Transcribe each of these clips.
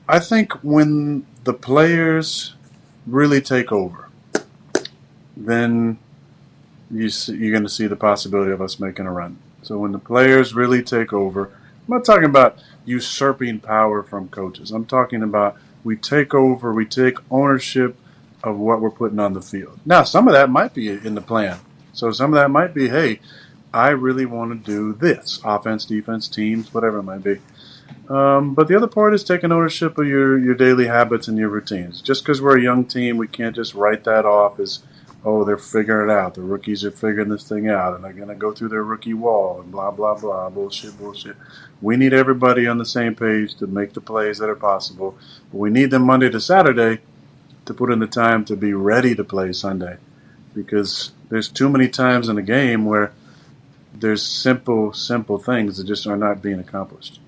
I think when the players really take over, then you're going to see the possibility of us making a run. So when the players really take over, I'm not talking about usurping power from coaches. I'm talking about we take over, we take ownership of what we're putting on the field. Now, some of that might be in the plan. So some of that might be, hey, I really want to do this, offense, defense, teams, whatever it might be. But the other part is taking ownership of your daily habits and your routines. Just because we're a young team, we can't just write that off as, oh, they're figuring it out. The rookies are figuring this thing out, and they're going to go through their rookie wall and blah, blah, blah, bullshit. We need everybody on the same page to make the plays that are possible. But we need them Monday to Saturday to put in the time to be ready to play Sunday, because there's too many times in a game where there's simple things that just are not being accomplished.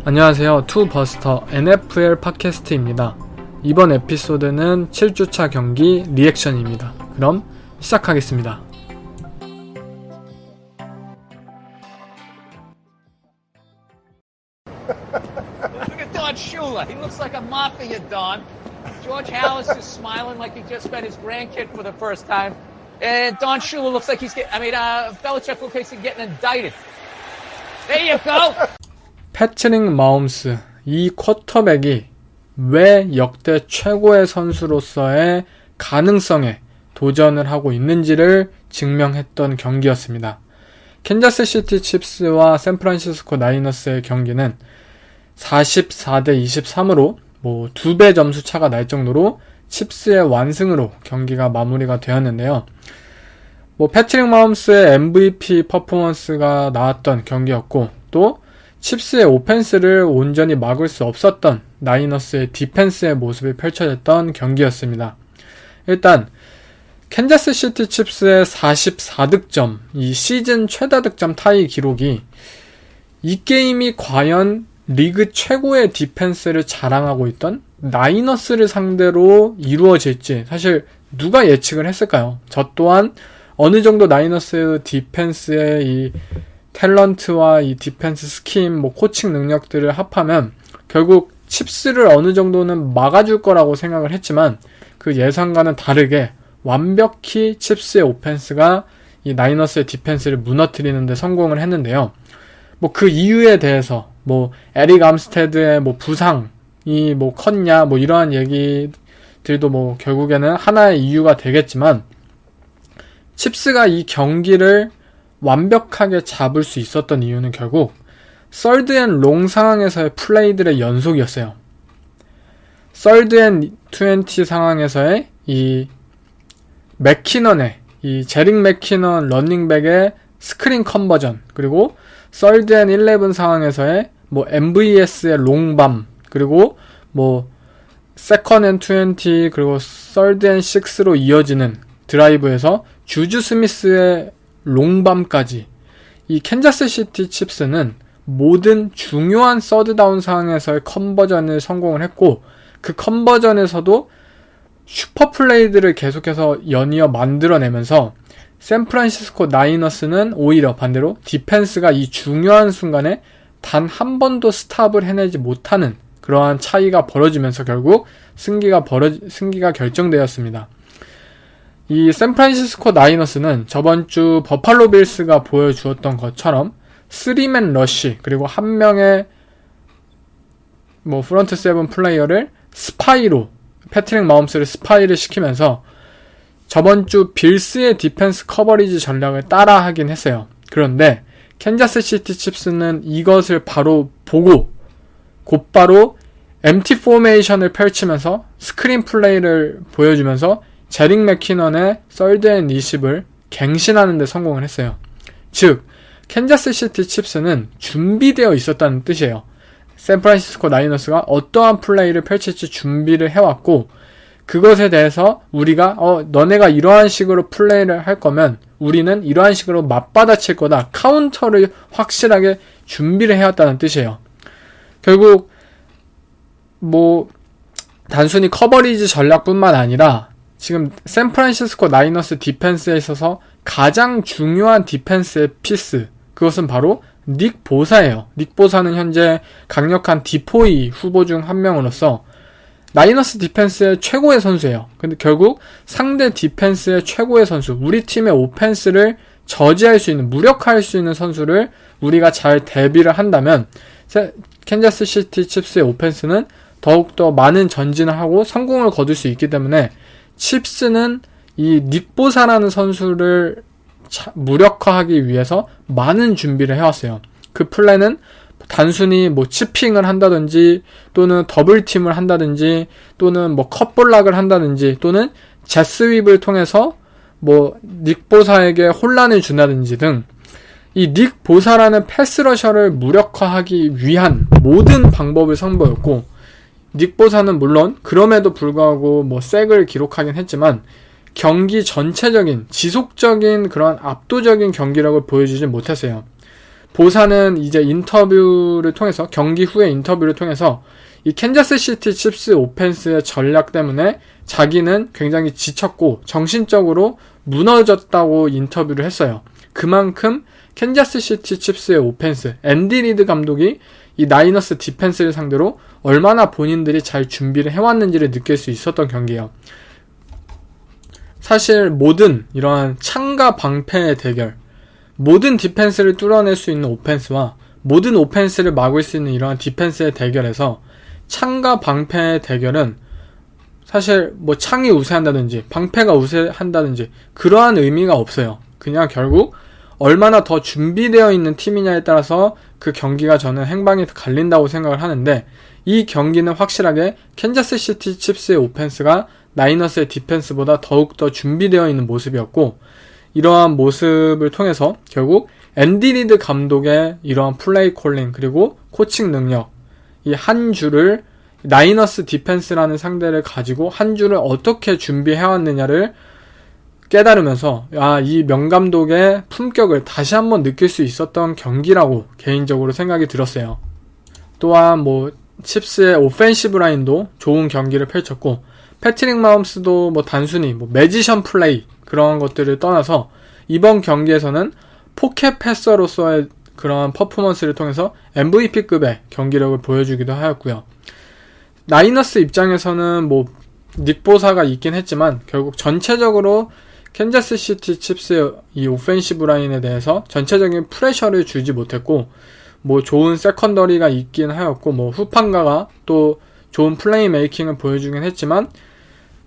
안녕하세요. 투버스터 NFL 팟캐스트입니다. 이번 에피소드는 7주차 경기 리액션입니다. 그럼 시작하겠습니다. Look at Don Shula. He looks like a mafia Don. George Hallis is smiling like he just met his grandkid for the first time. And Don Shula looks like Belichick looks like he's getting indicted. There you go. 패트릭 마홈스, 이 쿼터백이 왜 역대 최고의 선수로서의 가능성에 도전을 하고 있는지를 증명했던 경기였습니다. 캔자스시티 칩스와 샌프란시스코 나이너스의 경기는 44대 23으로 2배 점수 차가 날 정도로 칩스의 완승으로 경기가 마무리가 되었는데요. 패트릭 마홈스의 MVP 퍼포먼스가 나왔던 경기였고, 또 칩스의 오펜스를 온전히 막을 수 없었던 나이너스의 디펜스의 모습이 펼쳐졌던 경기였습니다. 일단 캔자스시티 칩스의 44득점, 이 시즌 최다 득점 타이 기록이 이 게임이 과연 리그 최고의 디펜스를 자랑하고 있던 나이너스를 상대로 이루어질지 사실 누가 예측을 했을까요? 저 또한 어느 정도 나이너스 디펜스의 이 탤런트와 이 디펜스 스킨, 코칭 능력들을 합하면 결국 칩스를 어느 정도는 막아줄 거라고 생각을 했지만 그 예상과는 다르게 완벽히 칩스의 오펜스가 이 나이너스의 디펜스를 무너뜨리는 데 성공을 했는데요. 그 이유에 대해서 에릭 암스테드의 부상이 컸냐 이러한 얘기들도 결국에는 하나의 이유가 되겠지만, 칩스가 이 경기를 완벽하게 잡을 수 있었던 이유는 결국 서드 앤 롱 상황에서의 플레이들의 연속이었어요. 서드 앤 20 상황에서의 이 맥키넌의 이 제릭 맥키넌 러닝백의 스크린 컨버전, 그리고 서드 앤 11 상황에서의 MVS의 롱밤, 그리고 세컨 앤 20, 그리고 서드 앤 6로 이어지는 드라이브에서 주주 스미스의 롱밤까지, 이 캔자스시티 칩스는 모든 중요한 서드다운 상황에서의 컨버전을 성공을 했고, 그 컨버전에서도 슈퍼플레이들을 계속해서 연이어 만들어내면서 샌프란시스코 나이너스는 오히려 반대로 디펜스가 이 중요한 순간에 단 한 번도 스탑을 해내지 못하는 그러한 차이가 벌어지면서 결국 승기가 결정되었습니다. 이 샌프란시스코 나이너스는 저번주 버팔로 빌스가 보여주었던 것처럼 3맨 러쉬, 그리고 한 명의 프런트 세븐 플레이어를 스파이로, 패트릭 마홈스를 스파이를 시키면서 저번주 빌스의 디펜스 커버리지 전략을 따라하긴 했어요. 그런데 캔자스시티 칩스는 이것을 바로 보고 곧바로 MT 포메이션을 펼치면서 스크린 플레이를 보여주면서 제릭 맥키넌의 서드 앤 리시브를 갱신하는 데 성공을 했어요. 즉, 캔자스시티 칩스는 준비되어 있었다는 뜻이에요. 샌프란시스코 나이너스가 어떠한 플레이를 펼칠지 준비를 해왔고, 그것에 대해서 우리가 너네가 이러한 식으로 플레이를 할 거면 우리는 이러한 식으로 맞받아칠 거다, 카운터를 확실하게 준비를 해왔다는 뜻이에요. 결국 단순히 커버리지 전략뿐만 아니라 지금 샌프란시스코 나이너스 디펜스에 있어서 가장 중요한 디펜스의 피스, 그것은 바로 닉 보사예요. 닉 보사는 현재 강력한 디포이 후보 중 한 명으로서 나이너스 디펜스의 최고의 선수예요. 근데 결국 상대 디펜스의 최고의 선수, 우리 팀의 오펜스를 저지할 수 있는, 무력화할 수 있는 선수를 우리가 잘 대비를 한다면 캔자스 시티 칩스의 오펜스는 더욱더 많은 전진을 하고 성공을 거둘 수 있기 때문에 칩스는 이 닉 보사라는 선수를 무력화하기 위해서 많은 준비를 해왔어요. 그 플랜은 단순히 뭐 치핑을 한다든지 또는 더블팀을 한다든지 또는 뭐 컷볼락을 한다든지 또는 제스윕을 통해서 뭐 닉 보사에게 혼란을 준다든지 등 이 닉 보사라는 패스러셔를 무력화하기 위한 모든 방법을 선보였고, 닉 보사는 물론 그럼에도 불구하고 뭐 색을 기록하긴 했지만 경기 전체적인 지속적인 그런 압도적인 경기력을 보여주지 못했어요. 보사는 이제 인터뷰를 통해서, 경기 후에 인터뷰를 통해서 이 캔자스 시티 칩스 오펜스의 전략 때문에 자기는 굉장히 지쳤고 정신적으로 무너졌다고 인터뷰를 했어요. 그만큼 캔자스 시티 칩스의 오펜스, 앤디 리드 감독이 이 나이너스 디펜스를 상대로 얼마나 본인들이 잘 준비를 해왔는지를 느낄 수 있었던 경기예요. 사실 모든 이러한 창과 방패의 대결, 모든 디펜스를 뚫어낼 수 있는 오펜스와 모든 오펜스를 막을 수 있는 이러한 디펜스의 대결에서 창과 방패의 대결은 사실 뭐 창이 우세한다든지 방패가 우세한다든지 그러한 의미가 없어요. 그냥 결국 얼마나 더 준비되어 있는 팀이냐에 따라서 그 경기가 저는 행방이 갈린다고 생각을 하는데, 이 경기는 확실하게 캔자스 시티 칩스의 오펜스가 나이너스의 디펜스보다 더욱더 준비되어 있는 모습이었고, 이러한 모습을 통해서 결국 앤디 리드 감독의 이러한 플레이 콜링 그리고 코칭 능력, 이 한 주를 나이너스 디펜스라는 상대를 가지고 한 주를 어떻게 준비해왔느냐를 깨달으면서 이 명감독의 품격을 다시 한번 느낄 수 있었던 경기라고 개인적으로 생각이 들었어요. 또한 뭐 칩스의 오펜시브 라인도 좋은 경기를 펼쳤고, 패트릭 마홈스도 뭐 단순히 뭐 매지션 플레이 그런 것들을 떠나서 이번 경기에서는 포켓 패서로서의 그런 퍼포먼스를 통해서 MVP급의 경기력을 보여주기도 하였고요. 나이너스 입장에서는 뭐 닉 보사가 있긴 했지만 결국 전체적으로 캔자스 시티 칩스의 이 오펜시브 라인에 대해서 전체적인 프레셔를 주지 못했고, 뭐 좋은 세컨더리가 있긴 하였고, 뭐 후판가가 또 좋은 플레이 메이킹을 보여주긴 했지만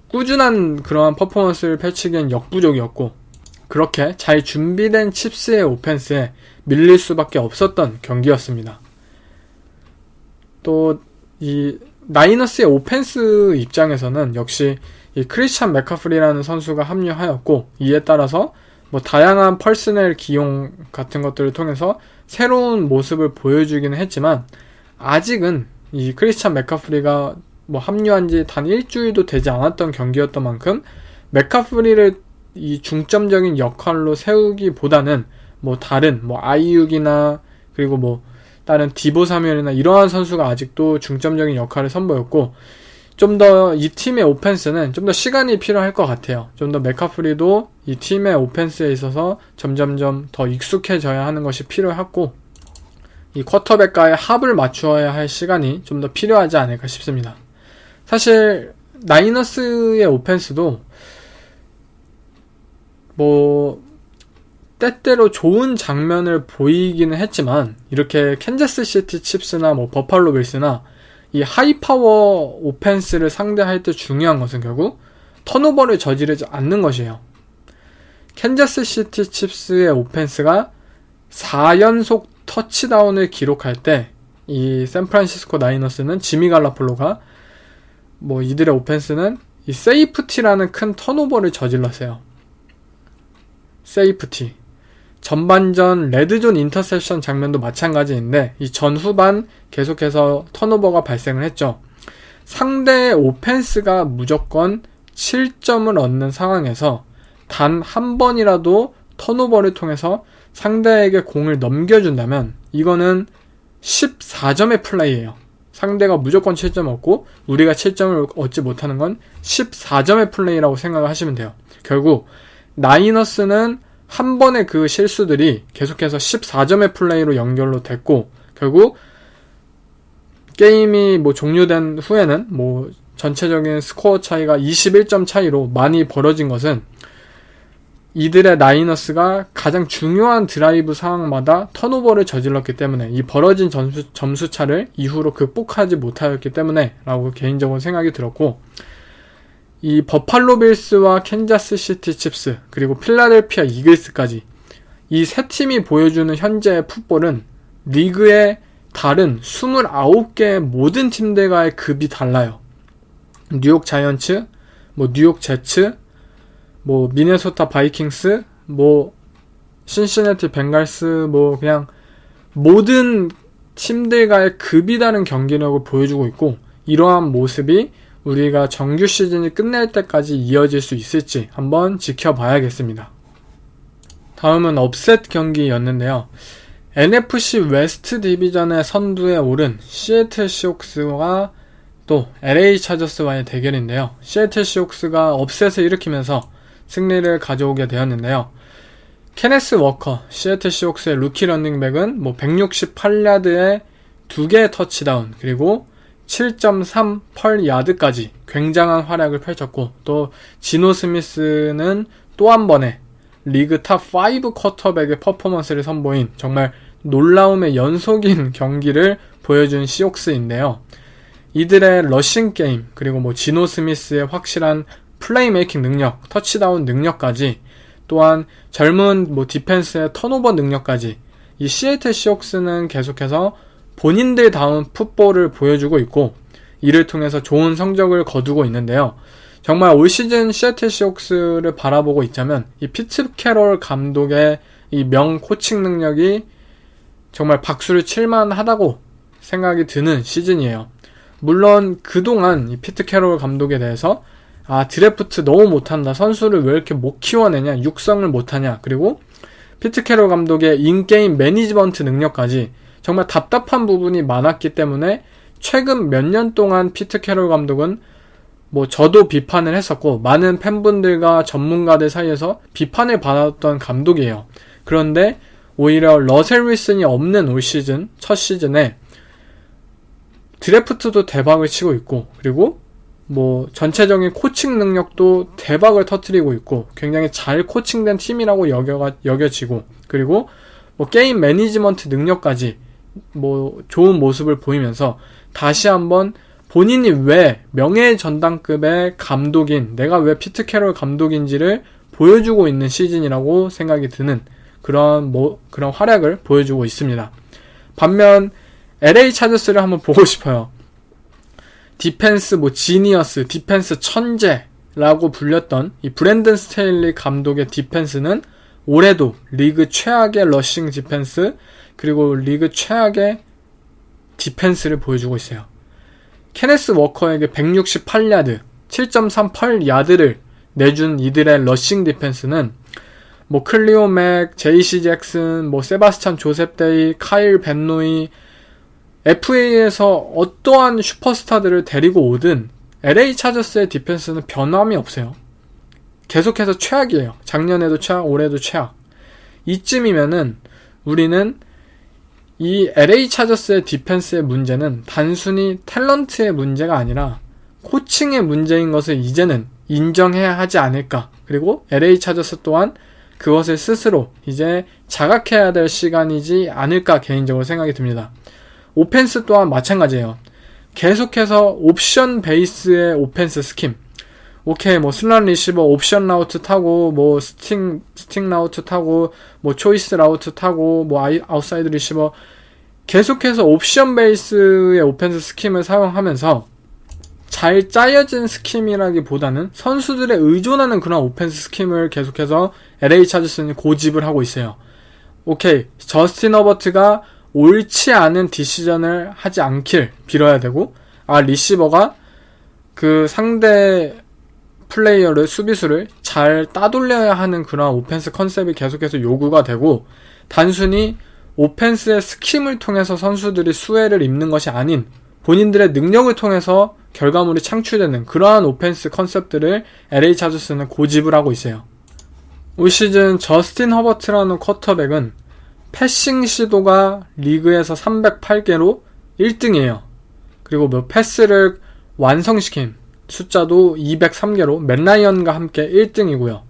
꾸준한 그러한 퍼포먼스를 펼치기엔 역부족이었고, 그렇게 잘 준비된 칩스의 오펜스에 밀릴 수밖에 없었던 경기였습니다. 또 이 나이너스의 오펜스 입장에서는 역시 이 크리스찬 맥카프리라는 선수가 합류하였고, 이에 따라서 뭐 다양한 퍼스널 기용 같은 것들을 통해서 새로운 모습을 보여주기는 했지만, 아직은 이 크리스찬 맥카프리가 뭐 합류한 지 단 일주일도 되지 않았던 경기였던 만큼 맥카프리를 이 중점적인 역할로 세우기보다는 뭐 다른 뭐 아이육이나 그리고 뭐 다른 디보 사뮤엘이나 이러한 선수가 아직도 중점적인 역할을 선보였고, 좀 더 이 팀의 오펜스는 좀 더 시간이 필요할 것 같아요. 좀 더 맥카프리도 이 팀의 오펜스에 있어서 점점점 더 익숙해져야 하는 것이 필요했고, 이 쿼터백과의 합을 맞추어야 할 시간이 좀 더 필요하지 않을까 싶습니다. 사실 나이너스의 오펜스도 뭐 때때로 좋은 장면을 보이기는 했지만, 이렇게 캔자스 시티 칩스나 뭐 버팔로 빌스나 이 하이파워 오펜스를 상대할 때 중요한 것은 결국 턴오버를 저지르지 않는 것이에요. 캔자스 시티 칩스의 오펜스가 4연속 터치다운을 기록할 때 이 샌프란시스코 나이너스는 지미 갈라폴로가 뭐 이들의 오펜스는 이 세이프티라는 큰 턴오버를 저질렀어요. 세이프티. 전반전 레드존 인터셉션 장면도 마찬가지인데, 이 전후반 계속해서 턴오버가 발생을 했죠. 상대의 오펜스가 무조건 7점을 얻는 상황에서 단 한 번이라도 턴오버를 통해서 상대에게 공을 넘겨준다면 이거는 14점의 플레이예요. 상대가 무조건 7점 얻고 우리가 7점을 얻지 못하는 건 14점의 플레이라고 생각을 하시면 돼요. 결국 나이너스는 한 번의 그 실수들이 계속해서 14점의 플레이로 연결로 됐고, 결국 게임이 뭐 종료된 후에는 뭐 전체적인 스코어 차이가 21점 차이로 많이 벌어진 것은 이들의 나이너스가 가장 중요한 드라이브 상황마다 턴오버를 저질렀기 때문에, 이 벌어진 점수 차를 이후로 극복하지 못하였기 때문에 라고 개인적으로 생각이 들었고, 이 버팔로 빌스와 캔자스 시티 칩스 그리고 필라델피아 이글스까지 이 세 팀이 보여주는 현재의 풋볼은 리그의 다른 29개의 모든 팀들과의 급이 달라요. 뉴욕 자이언츠, 뭐 뉴욕 제츠, 뭐 미네소타 바이킹스, 뭐 신시내티 벵갈스, 뭐 그냥 모든 팀들과의 급이 다른 경기력을 보여주고 있고, 이러한 모습이 우리가 정규 시즌이 끝날 때까지 이어질 수 있을지 한번 지켜봐야겠습니다. 다음은 업셋 경기였는데요. NFC 웨스트 디비전의 선두에 오른 시애틀 시옥스와 또 LA 차저스와의 대결인데요. 시애틀 시옥스가 업셋을 일으키면서 승리를 가져오게 되었는데요. 케네스 워커, 시애틀 시옥스의 루키 런닝백은 뭐 168야드에 2개의 터치다운, 그리고 7.38야드까지 굉장한 활약을 펼쳤고, 또 지노 스미스는 또 한 번의 리그 탑 5 쿼터백의 퍼포먼스를 선보인 정말 놀라움의 연속인 경기를 보여준 시옥스인데요. 이들의 러싱 게임, 그리고 뭐 지노 스미스의 확실한 플레이메이킹 능력, 터치다운 능력까지, 또한 젊은 뭐 디펜스의 턴오버 능력까지, 이 시애틀 시옥스는 계속해서 본인들다운 풋볼을 보여주고 있고, 이를 통해서 좋은 성적을 거두고 있는데요. 정말 올 시즌 시애틀 시옥스를 바라보고 있자면 이 피트 캐롤 감독의 이 명 코칭 능력이 정말 박수를 칠만하다고 생각이 드는 시즌이에요. 물론 그동안 이 피트 캐롤 감독에 대해서 드래프트 너무 못한다, 선수를 왜 이렇게 못 키워내냐, 육성을 못하냐, 그리고 피트 캐롤 감독의 인게임 매니지먼트 능력까지 정말 답답한 부분이 많았기 때문에 최근 몇 년 동안 피트 캐롤 감독은 뭐 저도 비판을 했었고 많은 팬분들과 전문가들 사이에서 비판을 받았던 감독이에요. 그런데 오히려 러셀 윌슨이 없는 올 시즌, 첫 시즌에 드래프트도 대박을 치고 있고, 그리고 뭐 전체적인 코칭 능력도 대박을 터뜨리고 있고, 굉장히 잘 코칭된 팀이라고 여겨지고, 그리고 뭐 게임 매니지먼트 능력까지 뭐 좋은 모습을 보이면서 다시 한번 본인이 왜 명예의 전당급의 감독인, 내가 왜 피트 캐롤 감독인지를 보여주고 있는 시즌이라고 생각이 드는 그런 활약을 보여주고 있습니다. 반면 LA 차저스를 한번 보고 싶어요. 디펜스 뭐 지니어스, 디펜스 천재라고 불렸던 이 브랜든 스테일리 감독의 디펜스는 올해도 리그 최악의 러싱 디펜스, 그리고 리그 최악의 디펜스를 보여주고 있어요. 케네스 워커에게 168야드, 7.38야드를 내준 이들의 러싱 디펜스는 뭐 클리오 맥, 제이시 잭슨, 뭐 세바스찬 조셉데이, 카일 벤노이, FA에서 어떠한 슈퍼스타들을 데리고 오든 LA 차저스의 디펜스는 변함이 없어요. 계속해서 최악이에요. 작년에도 최악, 올해도 최악. 이쯤이면은 우리는 이 LA 차저스의 디펜스의 문제는 단순히 탤런트의 문제가 아니라 코칭의 문제인 것을 이제는 인정해야 하지 않을까. 그리고 LA 차저스 또한 그것을 스스로 이제 자각해야 될 시간이지 않을까 개인적으로 생각이 듭니다. 오펜스 또한 마찬가지예요. 계속해서 옵션 베이스의 오펜스 스킴. 오케이, 뭐 슬런 리시버 옵션 라우트 타고, 뭐 스팅 라우트 타고, 뭐 초이스 라우트 타고, 뭐 아웃사이드 리시버, 계속해서 옵션 베이스의 오펜스 스킴을 사용하면서 잘 짜여진 스킴이라기보다는 선수들에 의존하는 그런 오펜스 스킴을 계속해서 LA 차저스는 고집을 하고 있어요. 오케이, 저스틴 허버트가 옳지 않은 디시전을 하지 않길 빌어야 되고, 리시버가 그 상대 플레이어를, 수비수를 잘 따돌려야 하는 그런 오펜스 컨셉이 계속해서 요구가 되고, 단순히 오펜스의 스킴을 통해서 선수들이 수혜를 입는 것이 아닌 본인들의 능력을 통해서 결과물이 창출되는 그러한 오펜스 컨셉들을 LA 차저스는 고집을 하고 있어요. 올 시즌 저스틴 허버트라는 쿼터백은 패싱 시도가 리그에서 308개로 1등이에요. 그리고 뭐 패스를 완성시킨 숫자도 203개로 맷 라이언과 함께 1등이고요.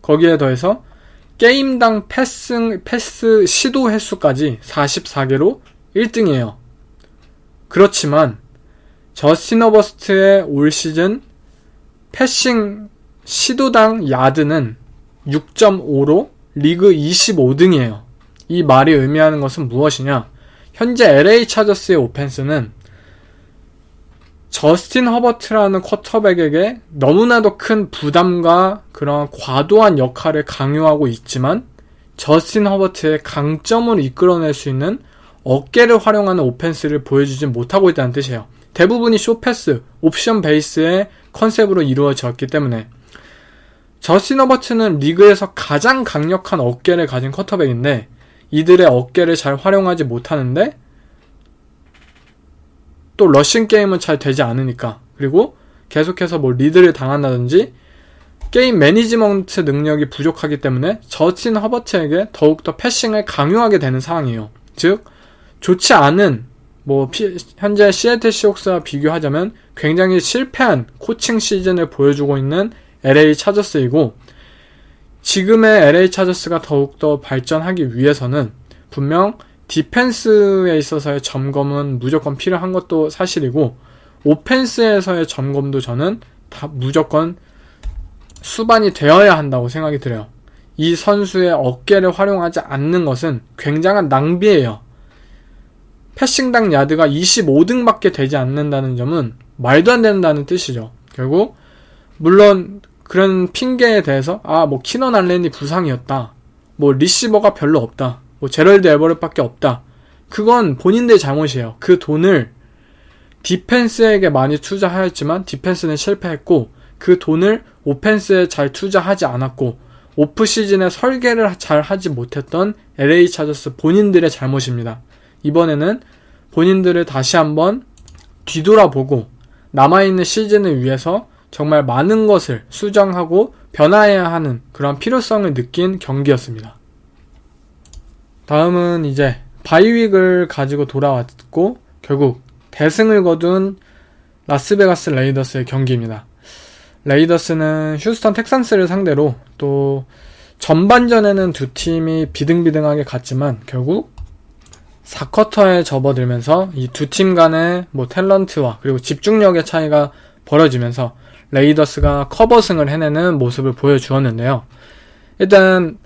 거기에 더해서 게임당 패스 시도 횟수까지 44개로 1등이에요. 그렇지만 저스틴 허버트의 올 시즌 패싱 시도당 야드는 6.5로 리그 25등이에요. 이 말이 의미하는 것은 무엇이냐? 현재 LA 차저스의 오펜스는 저스틴 허버트라는 쿼터백에게 너무나도 큰 부담과 그런 과도한 역할을 강요하고 있지만 저스틴 허버트의 강점을 이끌어낼 수 있는 어깨를 활용하는 오펜스를 보여주지 못하고 있다는 뜻이에요. 대부분이 숏패스, 옵션 베이스의 컨셉으로 이루어졌기 때문에 저스틴 허버트는 리그에서 가장 강력한 어깨를 가진 쿼터백인데 이들의 어깨를 잘 활용하지 못하는데 또 러싱 게임은 잘 되지 않으니까, 그리고 계속해서 뭐 리드를 당한다든지 게임 매니지먼트 능력이 부족하기 때문에 저스틴 허버트에게 더욱더 패싱을 강요하게 되는 상황이에요. 즉 좋지 않은 현재 시애틀 시옥스와 비교하자면 굉장히 실패한 코칭 시즌을 보여주고 있는 LA 차저스이고, 지금의 LA 차저스가 더욱더 발전하기 위해서는 분명 디펜스에 있어서의 점검은 무조건 필요한 것도 사실이고, 오펜스에서의 점검도 저는 다 무조건 수반이 되어야 한다고 생각이 들어요. 이 선수의 어깨를 활용하지 않는 것은 굉장한 낭비예요. 패싱당 야드가 25등밖에 되지 않는다는 점은 말도 안 된다는 뜻이죠. 결국 물론 그런 핑계에 대해서 키넌 알렌이 부상이었다, 리시버가 별로 없다, 제럴드 에버렛밖에 없다, 그건 본인들 잘못이에요. 그 돈을 디펜스에게 많이 투자하였지만 디펜스는 실패했고, 그 돈을 오펜스에 잘 투자하지 않았고, 오프시즌에 설계를 잘 하지 못했던 LA 차저스 본인들의 잘못입니다. 이번에는 본인들을 다시 한번 뒤돌아보고 남아있는 시즌을 위해서 정말 많은 것을 수정하고 변화해야 하는 그런 필요성을 느낀 경기였습니다. 다음은 이제 바이윅을 가지고 돌아왔고 결국 대승을 거둔 라스베가스 레이더스의 경기입니다. 레이더스는 휴스턴 텍산스를 상대로 또 전반전에는 두 팀이 비등비등하게 갔지만 결국 4쿼터에 접어들면서 이 두 팀 간의 탤런트와 그리고 집중력의 차이가 벌어지면서 레이더스가 커버승을 해내는 모습을 보여주었는데요. 일단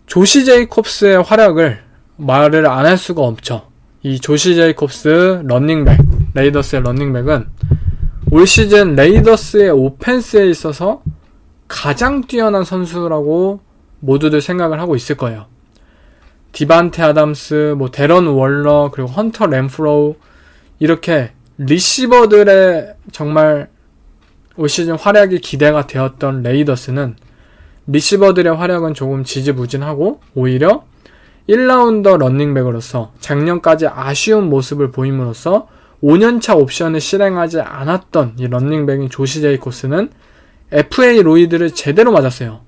조시 제이콥스의 활약을 말을 안 할 수가 없죠. 이 조시 제이콥스 러닝백, 레이더스의 러닝백은 올 시즌 레이더스의 오펜스에 있어서 가장 뛰어난 선수라고 모두들 생각을 하고 있을 거예요. 디반테 아담스, 데런 월러, 그리고 헌터 램프로우, 이렇게 리시버들의 정말 올 시즌 활약이 기대가 되었던 레이더스는 리시버들의 활약은 조금 지지부진하고 오히려 1라운더 런닝백으로서 작년까지 아쉬운 모습을 보임으로써 5년차 옵션을 실행하지 않았던 이 런닝백인 조시 제이콥스는 FA 로이드를 제대로 맞았어요.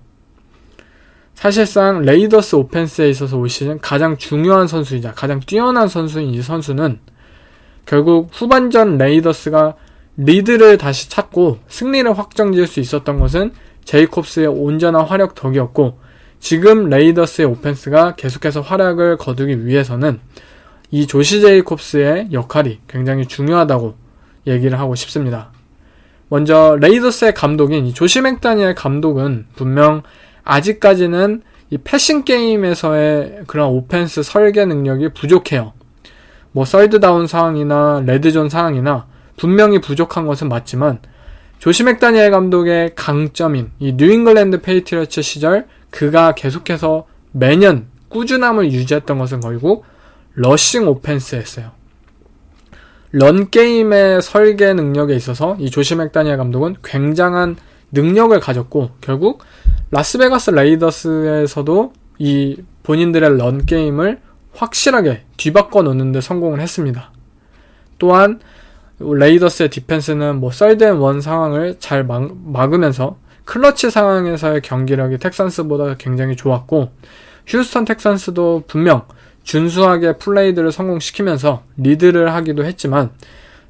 사실상 레이더스 오펜스에 있어서 올 시즌 가장 중요한 선수이자 가장 뛰어난 선수인 이 선수는 결국 후반전 레이더스가 리드를 다시 찾고 승리를 확정지을 수 있었던 것은 제이콥스의 온전한 활약 덕이었고, 지금 레이더스의 오펜스가 계속해서 활약을 거두기 위해서는 이 조시 제이콥스의 역할이 굉장히 중요하다고 얘기를 하고 싶습니다. 먼저 레이더스의 감독인 이 조시 맥다니엘 감독은 분명 아직까지는 이 패싱 게임에서의 그런 오펜스 설계 능력이 부족해요. 썰드다운 상황이나 레드존 상황이나 분명히 부족한 것은 맞지만 조시 맥다니엘 감독의 강점인 이 뉴잉글랜드 페이트리어츠 시절 그가 계속해서 매년 꾸준함을 유지했던 것은 결국 러싱 오펜스였어요. 런 게임의 설계 능력에 있어서 이 조시 맥다니엘 감독은 굉장한 능력을 가졌고 결국 라스베가스 레이더스에서도 이 본인들의 런 게임을 확실하게 뒤바꿔 놓는 데 성공을 했습니다. 또한 레이더스의 디펜스는 썰드 앤 원 상황을 잘 막으면서 클러치 상황에서의 경기력이 텍산스보다 굉장히 좋았고, 휴스턴 텍산스도 분명 준수하게 플레이들을 성공시키면서 리드를 하기도 했지만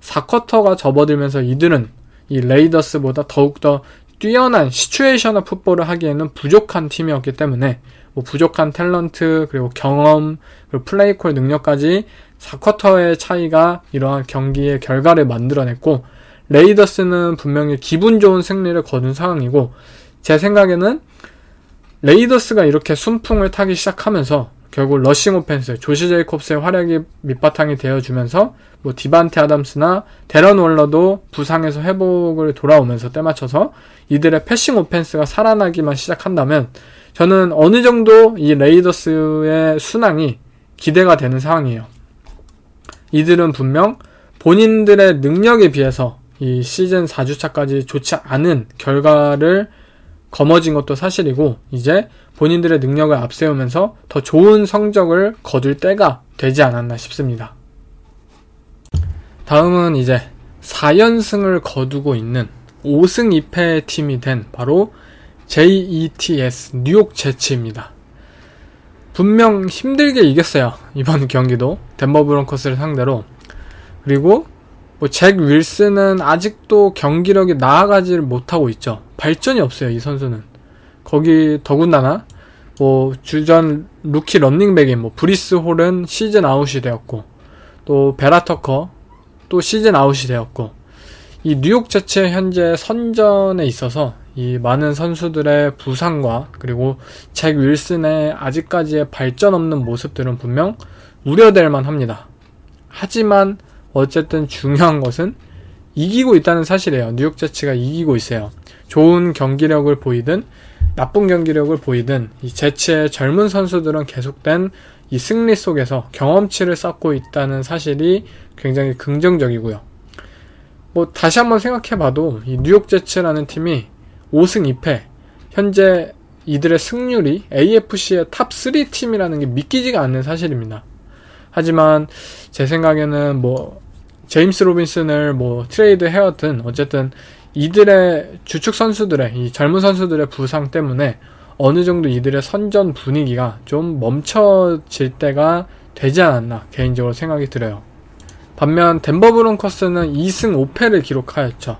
4쿼터가 접어들면서 이들은 이 레이더스보다 더욱더 뛰어난 시츄에이셔널 풋볼을 하기에는 부족한 팀이었기 때문에 뭐 부족한 탤런트, 그리고 경험, 그리고 플레이콜 능력까지 4쿼터의 차이가 이러한 경기의 결과를 만들어냈고, 레이더스는 분명히 기분 좋은 승리를 거둔 상황이고, 제 생각에는 레이더스가 이렇게 순풍을 타기 시작하면서 결국 러싱 오펜스, 조시 제이콥스의 활약이 밑바탕이 되어주면서 뭐 디반테 아담스나 데런 월러도 부상에서 회복을 돌아오면서 때맞춰서 이들의 패싱 오펜스가 살아나기만 시작한다면 저는 어느 정도 이 레이더스의 순항이 기대가 되는 상황이에요. 이들은 분명 본인들의 능력에 비해서 이 시즌 4주차까지 좋지 않은 결과를 거머쥔 것도 사실이고, 이제 본인들의 능력을 앞세우면서 더 좋은 성적을 거둘 때가 되지 않았나 싶습니다. 다음은 이제 4연승을 거두고 있는 5승 2패의 팀이 된 바로 JETS 뉴욕 제츠입니다. 분명 힘들게 이겼어요. 이번 경기도 덴버 브론코스를 상대로. 그리고 뭐 잭 윌슨은 아직도 경기력이 나아가지를 못하고 있죠. 발전이 없어요, 이 선수는. 거기 더군다나 뭐 주전 루키 런닝백인 뭐 브리스 홀은 시즌 아웃이 되었고, 또 베라 터커 또 시즌 아웃이 되었고, 이 뉴욕 제츠의 현재 선전에 있어서 이 많은 선수들의 부상과 그리고 잭 윌슨의 아직까지의 발전 없는 모습들은 분명 우려될 만합니다. 하지만 어쨌든 중요한 것은 이기고 있다는 사실이에요. 뉴욕 제츠가 이기고 있어요. 좋은 경기력을 보이든 나쁜 경기력을 보이든 이 제츠의 젊은 선수들은 계속된 이 승리 속에서 경험치를 쌓고 있다는 사실이 굉장히 긍정적이고요. 뭐 다시 한번 생각해봐도 이 뉴욕 제츠라는 팀이 5승 2패, 현재 이들의 승률이 AFC의 탑 3 팀이라는 게 믿기지가 않는 사실입니다. 하지만 제 생각에는 뭐 제임스 로빈슨을 뭐 트레이드 해왔든 어쨌든 이들의 주축 선수들의, 이 젊은 선수들의 부상 때문에 어느 정도 이들의 선전 분위기가 좀 멈춰질 때가 되지 않았나 개인적으로 생각이 들어요. 반면 덴버 브론커스는 2승 5패를 기록하였죠.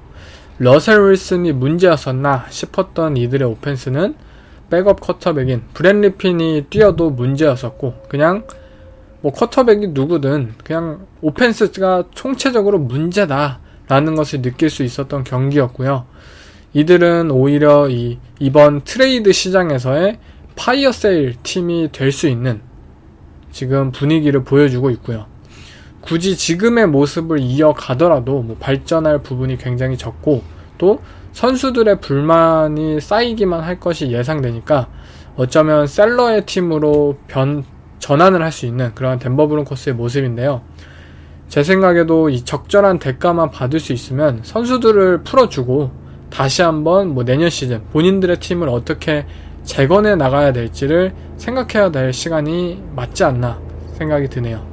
러셀 윌슨이 문제였었나 싶었던 이들의 오펜스는 백업 쿼터백인 브렛 리핀이 뛰어도 문제였었고, 그냥 뭐 쿼터백이 누구든 그냥 오펜스가 총체적으로 문제다라는 것을 느낄 수 있었던 경기였고요. 이들은 오히려 이번 트레이드 시장에서의 파이어 세일 팀이 될 수 있는 지금 분위기를 보여주고 있고요. 굳이 지금의 모습을 이어가더라도 뭐 발전할 부분이 굉장히 적고, 또 선수들의 불만이 쌓이기만 할 것이 예상되니까 어쩌면 셀러의 팀으로 전환을 할 수 있는 그런 덴버 브론코스의 모습인데요. 제 생각에도 이 적절한 대가만 받을 수 있으면 선수들을 풀어주고 다시 한번 뭐 내년 시즌 본인들의 팀을 어떻게 재건해 나가야 될지를 생각해야 될 시간이 맞지 않나 생각이 드네요.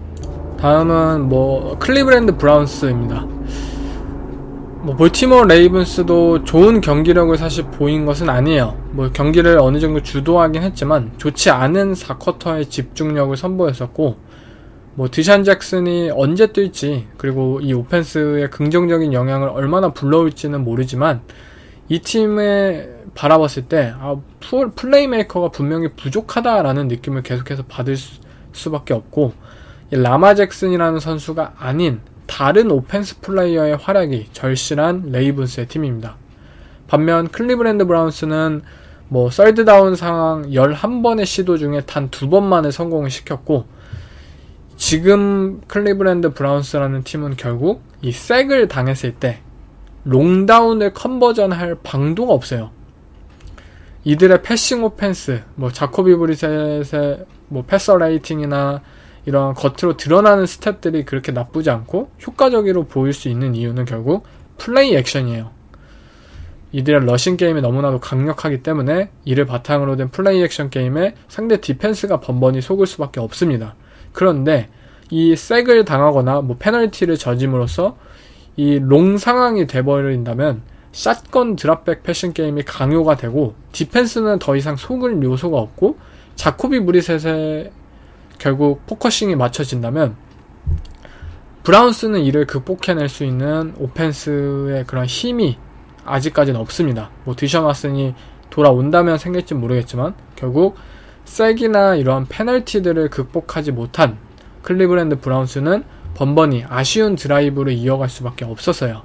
다음은 뭐 클리브랜드 브라운스입니다. 뭐 볼티모어 레이븐스도 좋은 경기력을 사실 보인 것은 아니에요. 뭐 경기를 어느 정도 주도하긴 했지만 좋지 않은 4쿼터의 집중력을 선보였었고, 뭐 드샨 잭슨이 언제 뛸지 그리고 이 오펜스의 긍정적인 영향을 얼마나 불러올지는 모르지만 이 팀에 바라봤을 때 플레이메이커가 분명히 부족하다라는 느낌을 계속해서 받을 수밖에 없고, 이 라마 잭슨이라는 선수가 아닌 다른 오펜스 플레이어의 활약이 절실한 레이븐스의 팀입니다. 반면 클리브랜드 브라운스는 뭐 썰드다운 상황 11번의 시도 중에 단 2번만에 성공을 시켰고, 지금 클리브랜드 브라운스라는 팀은 결국 이 색을 당했을 때 롱다운을 컨버전할 방도가 없어요. 이들의 패싱 오펜스, 뭐 자코비 브리셋의 뭐 패서 레이팅이나 이런 겉으로 드러나는 스탯들이 그렇게 나쁘지 않고 효과적으로 보일 수 있는 이유는 결국 플레이 액션이에요. 이들의 러싱 게임이 너무나도 강력하기 때문에 이를 바탕으로 된 플레이 액션 게임에 상대 디펜스가 번번이 속을 수밖에 없습니다. 그런데 이 색을 당하거나 뭐 페널티를 저짐으로써 이 롱 상황이 돼버린다면 샷건 드랍백 패션 게임이 강요가 되고 디펜스는 더 이상 속을 요소가 없고 자코비 브리셋에 결국 포커싱이 맞춰진다면 브라운스는 이를 극복해낼 수 있는 오펜스의 그런 힘이 아직까지는 없습니다. 뭐 디션 왓슨이 돌아온다면 생길지 모르겠지만 결국 색이나 이러한 페널티들을 극복하지 못한 클리브랜드 브라운스는 번번이 아쉬운 드라이브를 이어갈 수밖에 없었어요.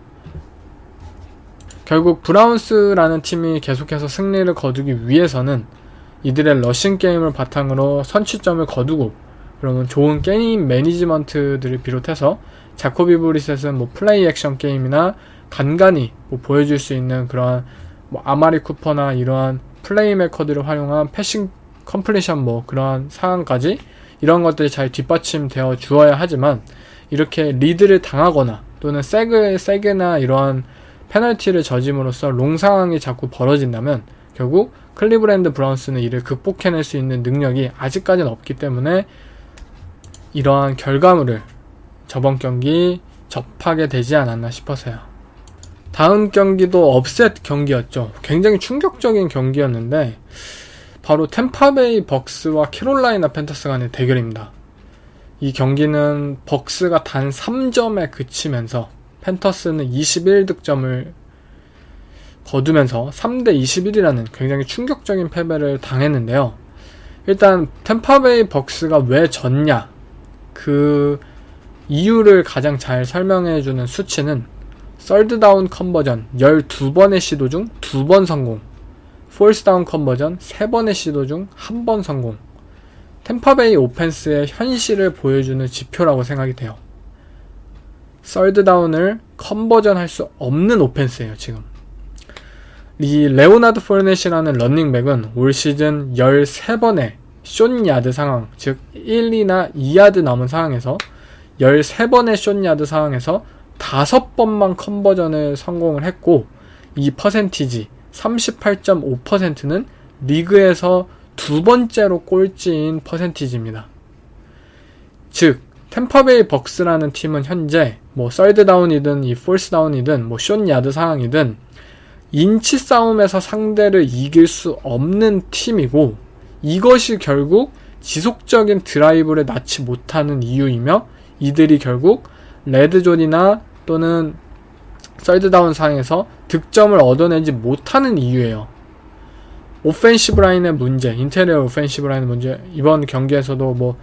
결국 브라운스라는 팀이 계속해서 승리를 거두기 위해서는 이들의 러싱 게임을 바탕으로 선취점을 거두고 그러면 좋은 게임 매니지먼트들을 비롯해서 자코비 브리셋은 뭐 플레이 액션 게임이나 간간히 뭐 보여줄 수 있는 그러한 뭐 아마리 쿠퍼나 이러한 플레이메이커들을 활용한 패싱 컴플리션 뭐 그러한 상황까지 이런 것들이 잘 뒷받침되어 주어야 하지만 이렇게 리드를 당하거나 또는 세그나 이러한 페널티를 저짐으로써 롱 상황이 자꾸 벌어진다면 결국 클리브랜드 브라운스는 이를 극복해낼 수 있는 능력이 아직까지는 없기 때문에 이러한 결과물을 저번 경기 접하게 되지 않았나 싶어서요. 다음 경기도 업셋 경기였죠. 굉장히 충격적인 경기였는데 바로 템파베이 벅스와 캐롤라이나 팬터스 간의 대결입니다. 이 경기는 벅스가 단 3점에 그치면서 팬터스는 21득점을 거두면서 3대 21이라는 굉장히 충격적인 패배를 당했는데요. 일단 템파베이 벅스가 왜 졌냐 그 이유를 가장 잘 설명해주는 수치는 썰드다운 컨버전 12번의 시도 중 2번 성공, 폴스다운 컨버전 3번의 시도 중 1번 성공, 템파베이 오펜스의 현실을 보여주는 지표라고 생각이 돼요. 썰드다운을 컨버전 할 수 없는 오펜스예요. 지금 이 레오나드 포르넷이라는 런닝백은 올 시즌 13번의 숏야드 상황, 즉 1, 2나 2야드 남은 상황에서 13번의 숏야드 상황에서 5번만 컨버전을 성공을 했고 이 퍼센티지 38.5%는 리그에서 두 번째로 꼴찌인 퍼센티지입니다. 즉 템파베이 벅스라는 팀은 현재 뭐 썰드다운이든 이 폴스다운이든 뭐 숏야드 상황이든 인치 싸움에서 상대를 이길 수 없는 팀이고 이것이 결국 지속적인 드라이브를 낳지 못하는 이유이며 이들이 결국 레드존이나 또는 썰드다운 상황에서 득점을 얻어내지 못하는 이유예요. 오펜시브 라인의 문제, 인테리어 오펜시브 라인의 문제, 이번 경기에서도 뭐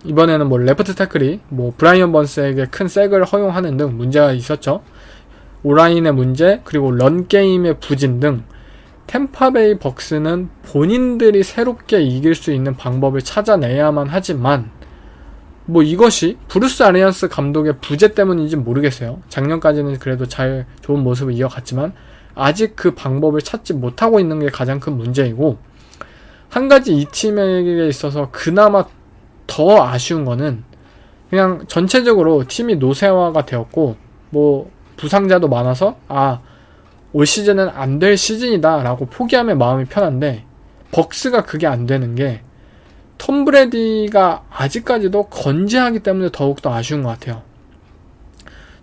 이번에는 뭐 레프트 태클이 뭐 브라이언 번스에게 큰 색을 허용하는 등 문제가 있었죠. 오라인의 문제, 그리고 런 게임의 부진 등 템파베이 벅스는 본인들이 새롭게 이길 수 있는 방법을 찾아내야만 하지만 뭐 이것이 브루스 아리안스 감독의 부재 때문인지 모르겠어요. 작년까지는 그래도 잘 좋은 모습을 이어갔지만 아직 그 방법을 찾지 못하고 있는 게 가장 큰 문제이고, 한 가지 이 팀에게 있어서 그나마 더 아쉬운 거는 그냥 전체적으로 팀이 노쇠화가 되었고 뭐 부상자도 많아서 올 시즌은 안 될 시즌이다 라고 포기하면 마음이 편한데 벅스가 그게 안 되는 게 톰 브래디가 아직까지도 건재하기 때문에 더욱더 아쉬운 것 같아요.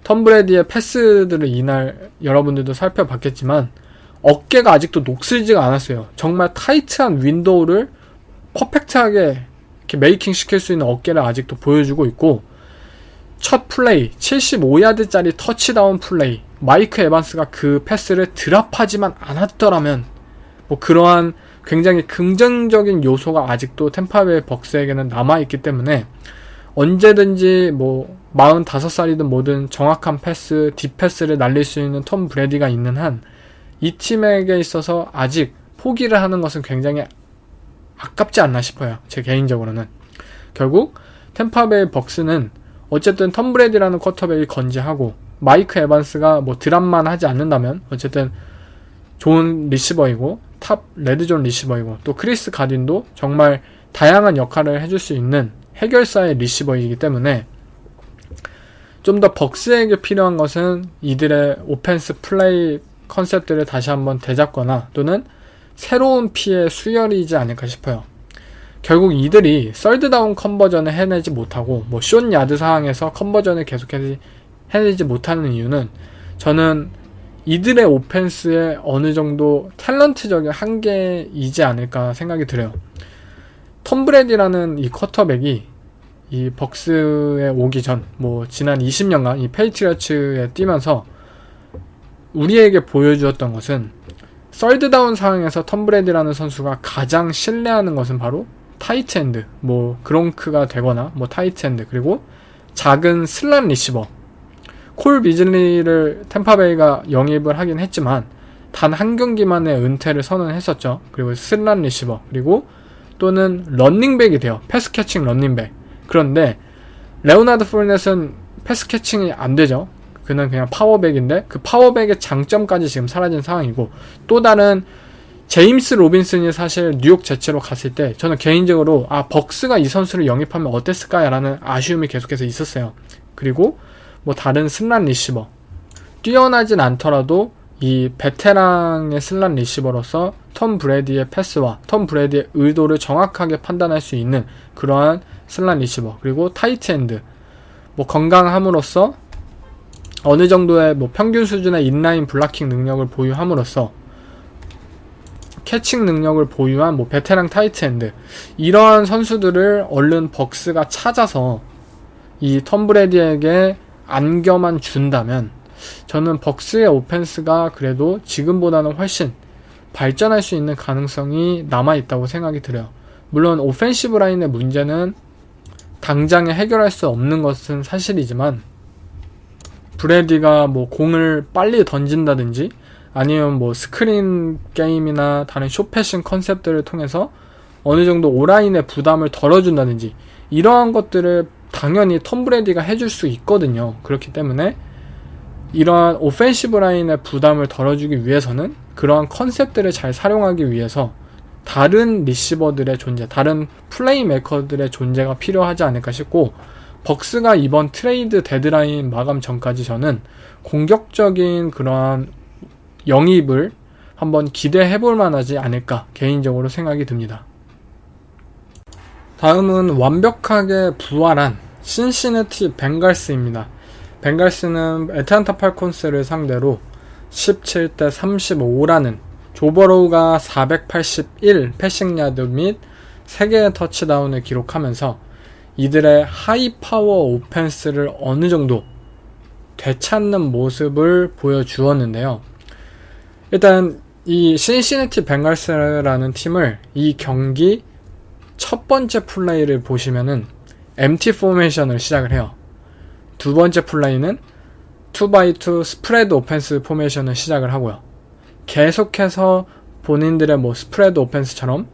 톰 브래디의 패스들을 이날 여러분들도 살펴봤겠지만 어깨가 아직도 녹슬지가 않았어요. 정말 타이트한 윈도우를 퍼펙트하게 이렇게 메이킹 시킬 수 있는 어깨를 아직도 보여주고 있고, 첫 플레이 75야드짜리 터치다운 플레이 마이크 에반스가 그 패스를 드랍하지만 않았더라면 뭐 그러한 굉장히 긍정적인 요소가 아직도 템파베이 벅스에게는 남아있기 때문에 언제든지 뭐 45살이든 뭐든 정확한 패스, 딥패스를 날릴 수 있는 톰 브래디가 있는 한 이 팀에게 있어서 아직 포기를 하는 것은 굉장히 아깝지 않나 싶어요. 제 개인적으로는. 결국 템파베이 벅스는 어쨌든 톰 브래디라는 쿼터백이 건재하고 마이크 에반스가 뭐 드랍만 하지 않는다면 어쨌든 좋은 리시버이고 탑 레드존 리시버이고 또 크리스 가딘도 정말 다양한 역할을 해줄 수 있는 해결사의 리시버이기 때문에 좀 더 벅스에게 필요한 것은 이들의 오펜스 플레이 컨셉들을 다시 한번 되잡거나 또는 새로운 피의 수혈이지 않을까 싶어요. 결국 이들이 썰드다운 컨버전을 해내지 못하고 뭐 숏 야드 상황에서 컨버전을 계속해서 해내지 못하는 이유는 저는 이들의 오펜스에 어느 정도 탤런트적인 한계이지 않을까 생각이 들어요. 톰 브레디라는 이 쿼터백이 이 벅스에 오기 전, 뭐 지난 20년간 이 페이트리어츠에 뛰면서 우리에게 보여주었던 것은 썰드다운 상황에서 톰 브레디라는 선수가 가장 신뢰하는 것은 바로 타이트 엔드, 뭐 그롱크가 되거나 뭐 타이트 엔드, 그리고 작은 슬롯 리시버. 콜 비즐리를 템파베이가 영입을 하긴 했지만 단 한 경기만의 은퇴를 선언했었죠. 그리고 슬롯 리시버, 그리고 또는 런닝백이 돼요. 패스 캐칭 런닝백. 그런데 레오나드 포르넷은 패스 캐칭이 안 되죠. 그는 그냥 파워백인데 그 파워백의 장점까지 지금 사라진 상황이고, 또 다른 제임스 로빈슨이 사실 뉴욕 제츠로 갔을 때 저는 개인적으로 벅스가 이 선수를 영입하면 어땠을까 라는 아쉬움이 계속해서 있었어요. 그리고 뭐 다른 슬롯 리시버, 뛰어나진 않더라도 이 베테랑의 슬롯 리시버로서 톰 브레디의 패스와 톰 브레디의 의도를 정확하게 판단할 수 있는 그러한 슬롯 리시버, 그리고 타이트 엔드, 뭐 건강함으로써 어느 정도의 뭐 평균 수준의 인라인 블락킹 능력을 보유함으로써 캐칭 능력을 보유한 뭐 베테랑 타이트 엔드, 이러한 선수들을 얼른 벅스가 찾아서 이 톰 브레디에게 안겨만 준다면 저는 벅스의 오펜스가 그래도 지금보다는 훨씬 발전할 수 있는 가능성이 남아있다고 생각이 들어요. 물론 오펜시브 라인의 문제는 당장에 해결할 수 없는 것은 사실이지만 브레디가 뭐 공을 빨리 던진다든지 아니면 뭐 스크린 게임이나 다른 숏패싱 컨셉들을 통해서 어느 정도 오라인의 부담을 덜어준다든지 이러한 것들을 당연히 톰 브레디가 해줄 수 있거든요. 그렇기 때문에 이러한 오펜시브 라인의 부담을 덜어주기 위해서는 그러한 컨셉들을 잘 활용하기 위해서 다른 리시버들의 존재, 다른 플레이메이커들의 존재가 필요하지 않을까 싶고, 벅스가 이번 트레이드 데드라인 마감 전까지 저는 공격적인 그러한 영입을 한번 기대해볼 만하지 않을까 개인적으로 생각이 듭니다. 다음은 완벽하게 부활한 신시내티 벵갈스입니다. 벵갈스는 애틀랜타 팔콘스를 상대로 17대 35라는 조버로우가 481 패싱야드 및 3개의 터치다운을 기록하면서 이들의 하이파워 오펜스를 어느 정도 되찾는 모습을 보여주었는데요. 일단 이 신시내티 벵갈스라는 팀을 이 경기 첫 번째 플레이를 보시면은 MT 포메이션을 시작을 해요. 두 번째 플레이는 2x2 스프레드 오펜스 포메이션을 시작을 하고요. 계속해서 본인들의 뭐 스프레드 오펜스처럼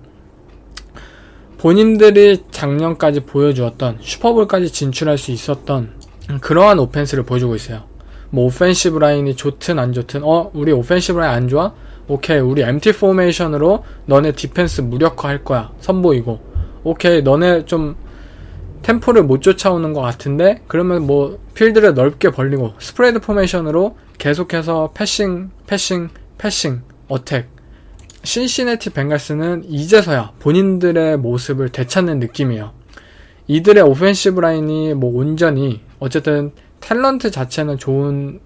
본인들이 작년까지 보여주었던 슈퍼볼까지 진출할 수 있었던 그러한 오펜스를 보여주고 있어요. 뭐 오펜시브 라인이 좋든 안 좋든 우리 오펜시브 라인 안 좋아? 오케이, 우리 MT 포메이션으로 너네 디펜스 무력화할 거야. 선보이고, 오케이, 너네 좀 템포를 못 쫓아오는 것 같은데 그러면 뭐 필드를 넓게 벌리고 스프레드 포메이션으로 계속해서 패싱, 어택. 신시내티 벵갈스는 이제서야 본인들의 모습을 되찾는 느낌이에요. 이들의 오펜시브 라인이 뭐 온전히 어쨌든 탤런트 자체는 좋은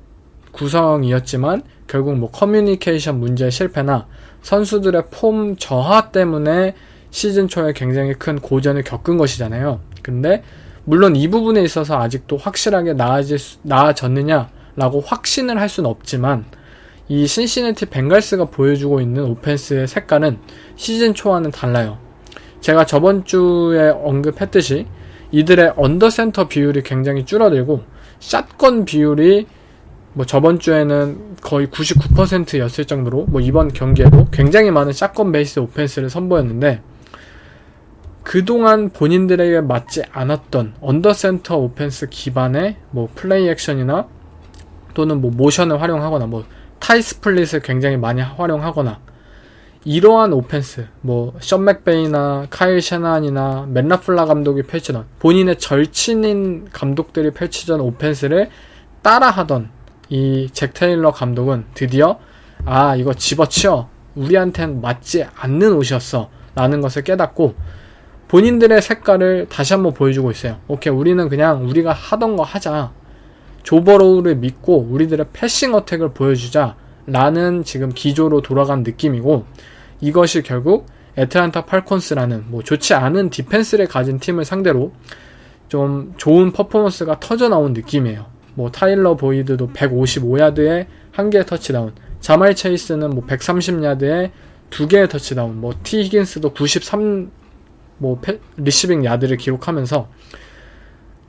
구성이었지만 결국 뭐 커뮤니케이션 문제의 실패나 선수들의 폼 저하 때문에 시즌 초에 굉장히 큰 고전을 겪은 것이잖아요. 근데 물론 이 부분에 있어서 아직도 확실하게 나아졌느냐라고 확신을 할 수는 없지만 이 신시내티 벵갈스가 보여주고 있는 오펜스의 색깔은 시즌 초와는 달라요. 제가 저번 주에 언급했듯이 이들의 언더센터 비율이 굉장히 줄어들고 샷건 비율이 뭐 저번 주에는 거의 99%였을 정도로 뭐 이번 경기에도 굉장히 많은 샷건 베이스 오펜스를 선보였는데 그동안 본인들에게 맞지 않았던 언더센터 오펜스 기반의 뭐 플레이 액션이나 또는 뭐 모션을 활용하거나 뭐 타이 스플릿을 굉장히 많이 활용하거나 이러한 오펜스, 뭐 션 맥베이나 카일 셰난이나 맷 라플라 감독이 펼치던 본인의 절친인 감독들이 펼치던 오펜스를 따라하던 이 잭 테일러 감독은 드디어 이거 집어치워, 우리한텐 맞지 않는 옷이었어 라는 것을 깨닫고 본인들의 색깔을 다시 한번 보여주고 있어요. 오케이, 우리는 그냥 우리가 하던 거 하자, 조버로우를 믿고 우리들의 패싱 어택을 보여주자 라는 지금 기조로 돌아간 느낌이고, 이것이 결국 애틀랜타 팔콘스라는 뭐 좋지 않은 디펜스를 가진 팀을 상대로 좀 좋은 퍼포먼스가 터져 나온 느낌이에요. 뭐 타일러 보이드도 155야드에 1개의 터치다운, 자말 체이스는 뭐 130야드에 2개의 터치다운, 뭐 티 히긴스도 93 리시빙 야드를 기록하면서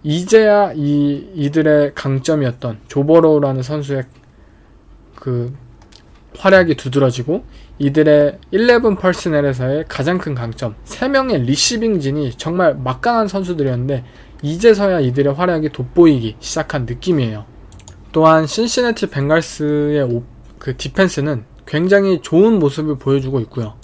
이제야 이들의 강점이었던 조버로우라는 선수의 그 활약이 두드러지고, 이들의 11 퍼스널에서의 가장 큰 강점 3명의 리시빙진이 정말 막강한 선수들이었는데 이제서야 이들의 활약이 돋보이기 시작한 느낌이에요. 또한 신시내티 벵갈스의 그 디펜스는 굉장히 좋은 모습을 보여주고 있고요.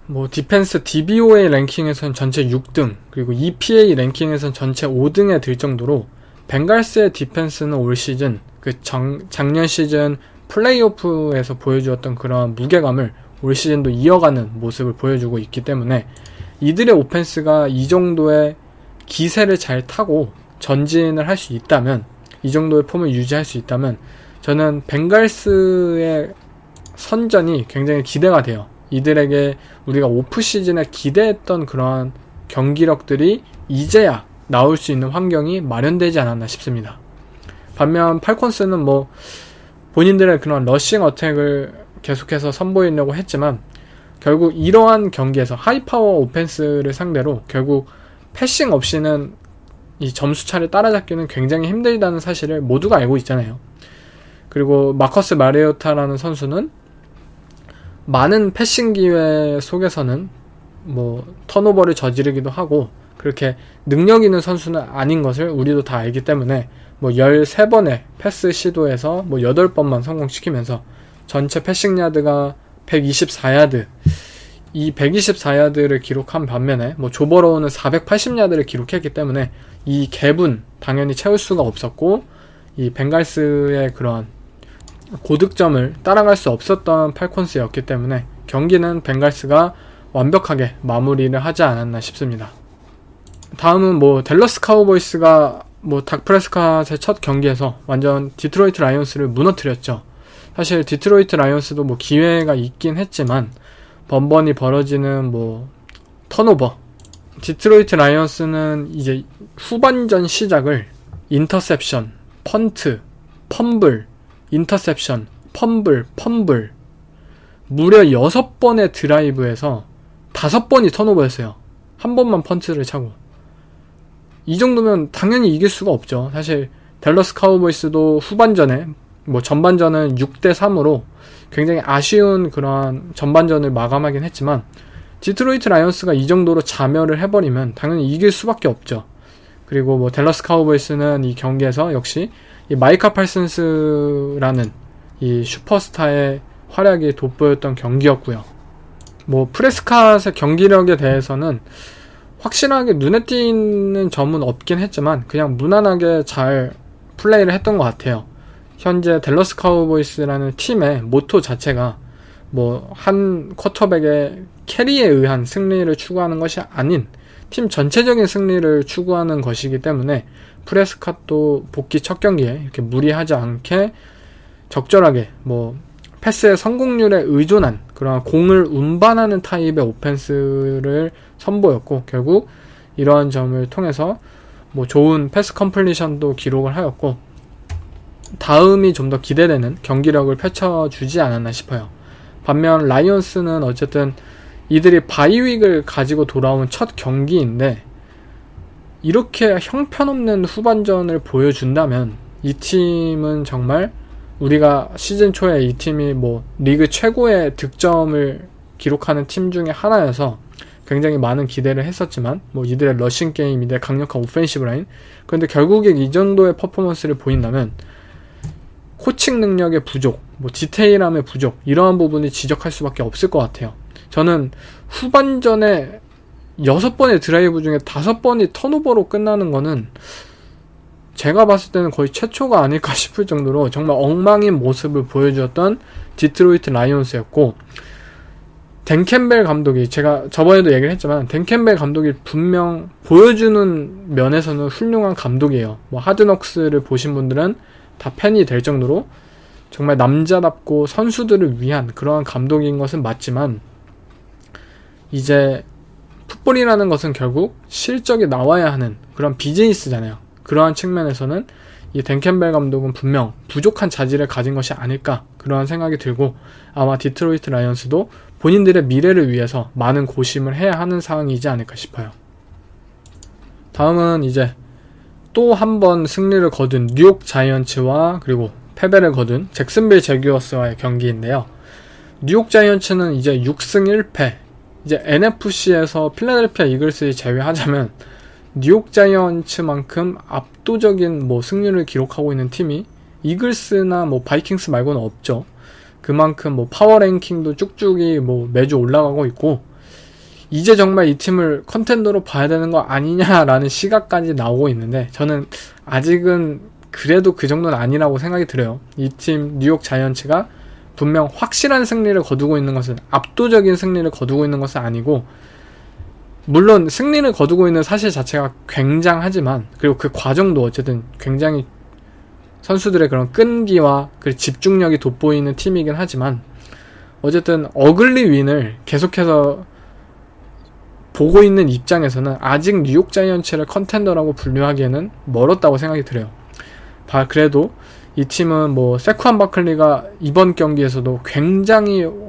뭐 디펜스 DVOA 랭킹에선 전체 6등, 그리고 EPA 랭킹에선 전체 5등에 들 정도로 벵갈스의 디펜스는 올 시즌 그 작년 시즌 플레이오프에서 보여주었던 그런 무게감을 올 시즌도 이어가는 모습을 보여주고 있기 때문에 이들의 오펜스가 이 정도의 기세를 잘 타고 전진을 할 수 있다면, 이 정도의 폼을 유지할 수 있다면 저는 벵갈스의 선전이 굉장히 기대가 돼요. 이들에게 우리가 오프 시즌에 기대했던 그러한 경기력들이 이제야 나올 수 있는 환경이 마련되지 않았나 싶습니다. 반면 팔콘스는 뭐 본인들의 그런 러싱 어택을 계속해서 선보이려고 했지만 결국 이러한 경기에서 하이파워 오펜스를 상대로 결국 패싱 없이는 이 점수차를 따라잡기는 굉장히 힘들다는 사실을 모두가 알고 있잖아요. 그리고 마커스 마리오타라는 선수는 많은 패싱 기회 속에서는 뭐 턴오버를 저지르기도 하고 그렇게 능력 있는 선수는 아닌 것을 우리도 다 알기 때문에 뭐 13번의 패스 시도에서 뭐 8번만 성공시키면서 전체 패싱 야드가 124야드, 이 124야드를 기록한 반면에 뭐 조버로우는 480야드를 기록했기 때문에 이 갭은 당연히 채울 수가 없었고, 이 벵갈스의 그런 고득점을 따라갈 수 없었던 팔콘스였기 때문에 경기는 벵갈스가 완벽하게 마무리를 하지 않았나 싶습니다. 다음은 뭐 댈러스 카우보이스가 뭐 닥 프레스캇의 첫 경기에서 완전 디트로이트 라이온스를 무너뜨렸죠. 사실 디트로이트 라이온스도 뭐 기회가 있긴 했지만 번번이 벌어지는 뭐 턴오버, 디트로이트 라이온스는 이제 후반전 시작을 인터셉션, 펀트, 펌블, 인터셉션, 펌블 무려 6번의 드라이브에서 5번이 턴오버였어요. 한 번만 펀트를 차고. 이 정도면 당연히 이길 수가 없죠. 사실 댈러스 카우보이스도 후반전에 뭐 전반전은 6대3으로 굉장히 아쉬운 그런 전반전을 마감하긴 했지만 디트로이트 라이온스가 이 정도로 자멸을 해버리면 당연히 이길 수밖에 없죠. 그리고 뭐 댈러스 카우보이스는 이 경기에서 역시 이 마이카 팔슨스라는 이 슈퍼스타의 활약이 돋보였던 경기였고요. 뭐 프레스캇의 경기력에 대해서는 확실하게 눈에 띄는 점은 없긴 했지만 그냥 무난하게 잘 플레이를 했던 것 같아요. 현재 댈러스 카우보이스라는 팀의 모토 자체가 뭐 한 쿼터백의 캐리에 의한 승리를 추구하는 것이 아닌 팀 전체적인 승리를 추구하는 것이기 때문에 프레스캇도 복귀 첫 경기에 이렇게 무리하지 않게 적절하게 뭐 패스의 성공률에 의존한 그런 공을 운반하는 타입의 오펜스를 선보였고, 결국 이러한 점을 통해서 뭐 좋은 패스 컴플리션도 기록을 하였고 다음이 좀 더 기대되는 경기력을 펼쳐주지 않았나 싶어요. 반면 라이온스는 어쨌든 이들이 바이윅을 가지고 돌아온 첫 경기인데 이렇게 형편없는 후반전을 보여준다면 이 팀은 정말 우리가 시즌 초에 이 팀이 뭐 리그 최고의 득점을 기록하는 팀 중에 하나여서 굉장히 많은 기대를 했었지만 뭐 이들의 러싱 게임, 이들의 강력한 오펜시브 라인, 그런데 결국에 이 정도의 퍼포먼스를 보인다면 코칭 능력의 부족, 뭐 디테일함의 부족, 이러한 부분이 지적할 수밖에 없을 것 같아요. 저는 후반전에 6번의 드라이브 중에 5번이 턴오버로 끝나는 거는 제가 봤을 때는 거의 최초가 아닐까 싶을 정도로 정말 엉망인 모습을 보여주었던 디트로이트 라이온스였고, 댄 캠벨 감독이, 제가 저번에도 얘기를 했지만 댄 캠벨 감독이 분명 보여주는 면에서는 훌륭한 감독이에요. 뭐 하드넉스를 보신 분들은 다 팬이 될 정도로 정말 남자답고 선수들을 위한 그러한 감독인 것은 맞지만, 이제 풋볼이라는 것은 결국 실적이 나와야 하는 그런 비즈니스잖아요. 그러한 측면에서는 이 댄 캠벨 감독은 분명 부족한 자질을 가진 것이 아닐까, 그러한 생각이 들고, 아마 디트로이트 라이언스도 본인들의 미래를 위해서 많은 고심을 해야 하는 상황이지 않을까 싶어요. 다음은 이제 또 한 번 승리를 거둔 뉴욕 자이언츠와 그리고 패배를 거둔 잭슨빌 제규어스와의 경기인데요. 뉴욕 자이언츠는 이제 6승 1패, 이제 NFC에서 필라델피아 이글스를 제외하자면 뉴욕 자이언츠만큼 압도적인 뭐 승률을 기록하고 있는 팀이 이글스나 뭐 바이킹스 말고는 없죠. 그만큼 뭐 파워 랭킹도 쭉쭉이 뭐 매주 올라가고 있고, 이제 정말 이 팀을 컨텐더로 봐야 되는 거 아니냐라는 시각까지 나오고 있는데, 저는 아직은 그래도 그 정도는 아니라고 생각이 들어요. 이 팀 뉴욕 자이언츠가 분명 확실한 승리를 거두고 있는 것은, 압도적인 승리를 거두고 있는 것은 아니고, 물론 승리를 거두고 있는 사실 자체가 굉장하지만, 그리고 그 과정도 어쨌든 굉장히 선수들의 그런 끈기와 그 집중력이 돋보이는 팀이긴 하지만, 어쨌든 어글리 윈을 계속해서 보고 있는 입장에서는 아직 뉴욕 자이언츠를 컨텐더라고 분류하기에는 멀었다고 생각이 들어요. 그래도 이 팀은 뭐 세쿠안 바클리가 이번 경기에서도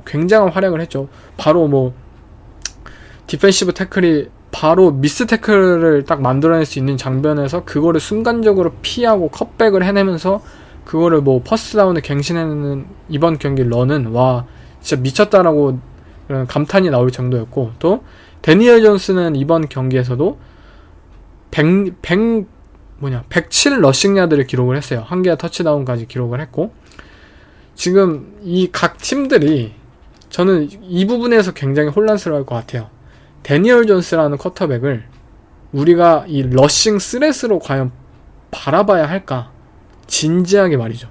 굉장한 활약을 했죠. 바로 뭐 디펜시브 태클이 바로 미스 태클을 딱 만들어낼 수 있는 장면에서 그거를 순간적으로 피하고 컷백을 해내면서 그거를 뭐 퍼스트다운을 갱신해내는 이번 경기 런은 와 진짜 미쳤다라고 감탄이 나올 정도였고, 또 데니얼 존스는 이번 경기에서도 107 러싱 야드를 기록을 했어요. 한 개의 터치다운까지 기록을 했고, 지금 이 각 팀들이 저는 이 부분에서 굉장히 혼란스러울 것 같아요. 데니얼 존스라는 쿼터백을 우리가 이 러싱 스렛으로 과연 바라봐야 할까? 진지하게 말이죠.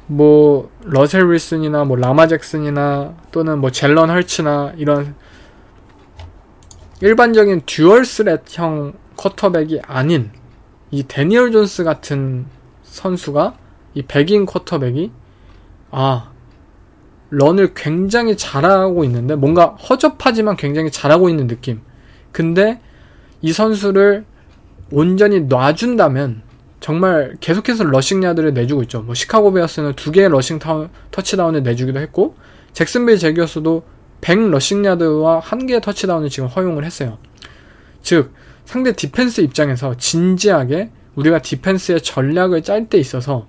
뭐 러셀 윌슨이나 뭐 라마 잭슨이나 또는 뭐 젤런 헐츠나 이런 일반적인 듀얼 스렛형 쿼터백이 아닌 이 데니얼 존스 같은 선수가, 이 백인 쿼터백이 런을 굉장히 잘하고 있는데, 뭔가 허접하지만 굉장히 잘하고 있는 느낌. 근데 이 선수를 온전히 놔준다면 정말 계속해서 러싱 야드를 내주고 있죠. 뭐 시카고 베어스는 2개의 러싱 터치다운을 내주기도 했고, 잭슨빌 제기어스도 100 러싱 야드와 1개의 터치다운을 지금 허용을 했어요. 즉 상대 디펜스 입장에서 진지하게 우리가 디펜스의 전략을 짤 때 있어서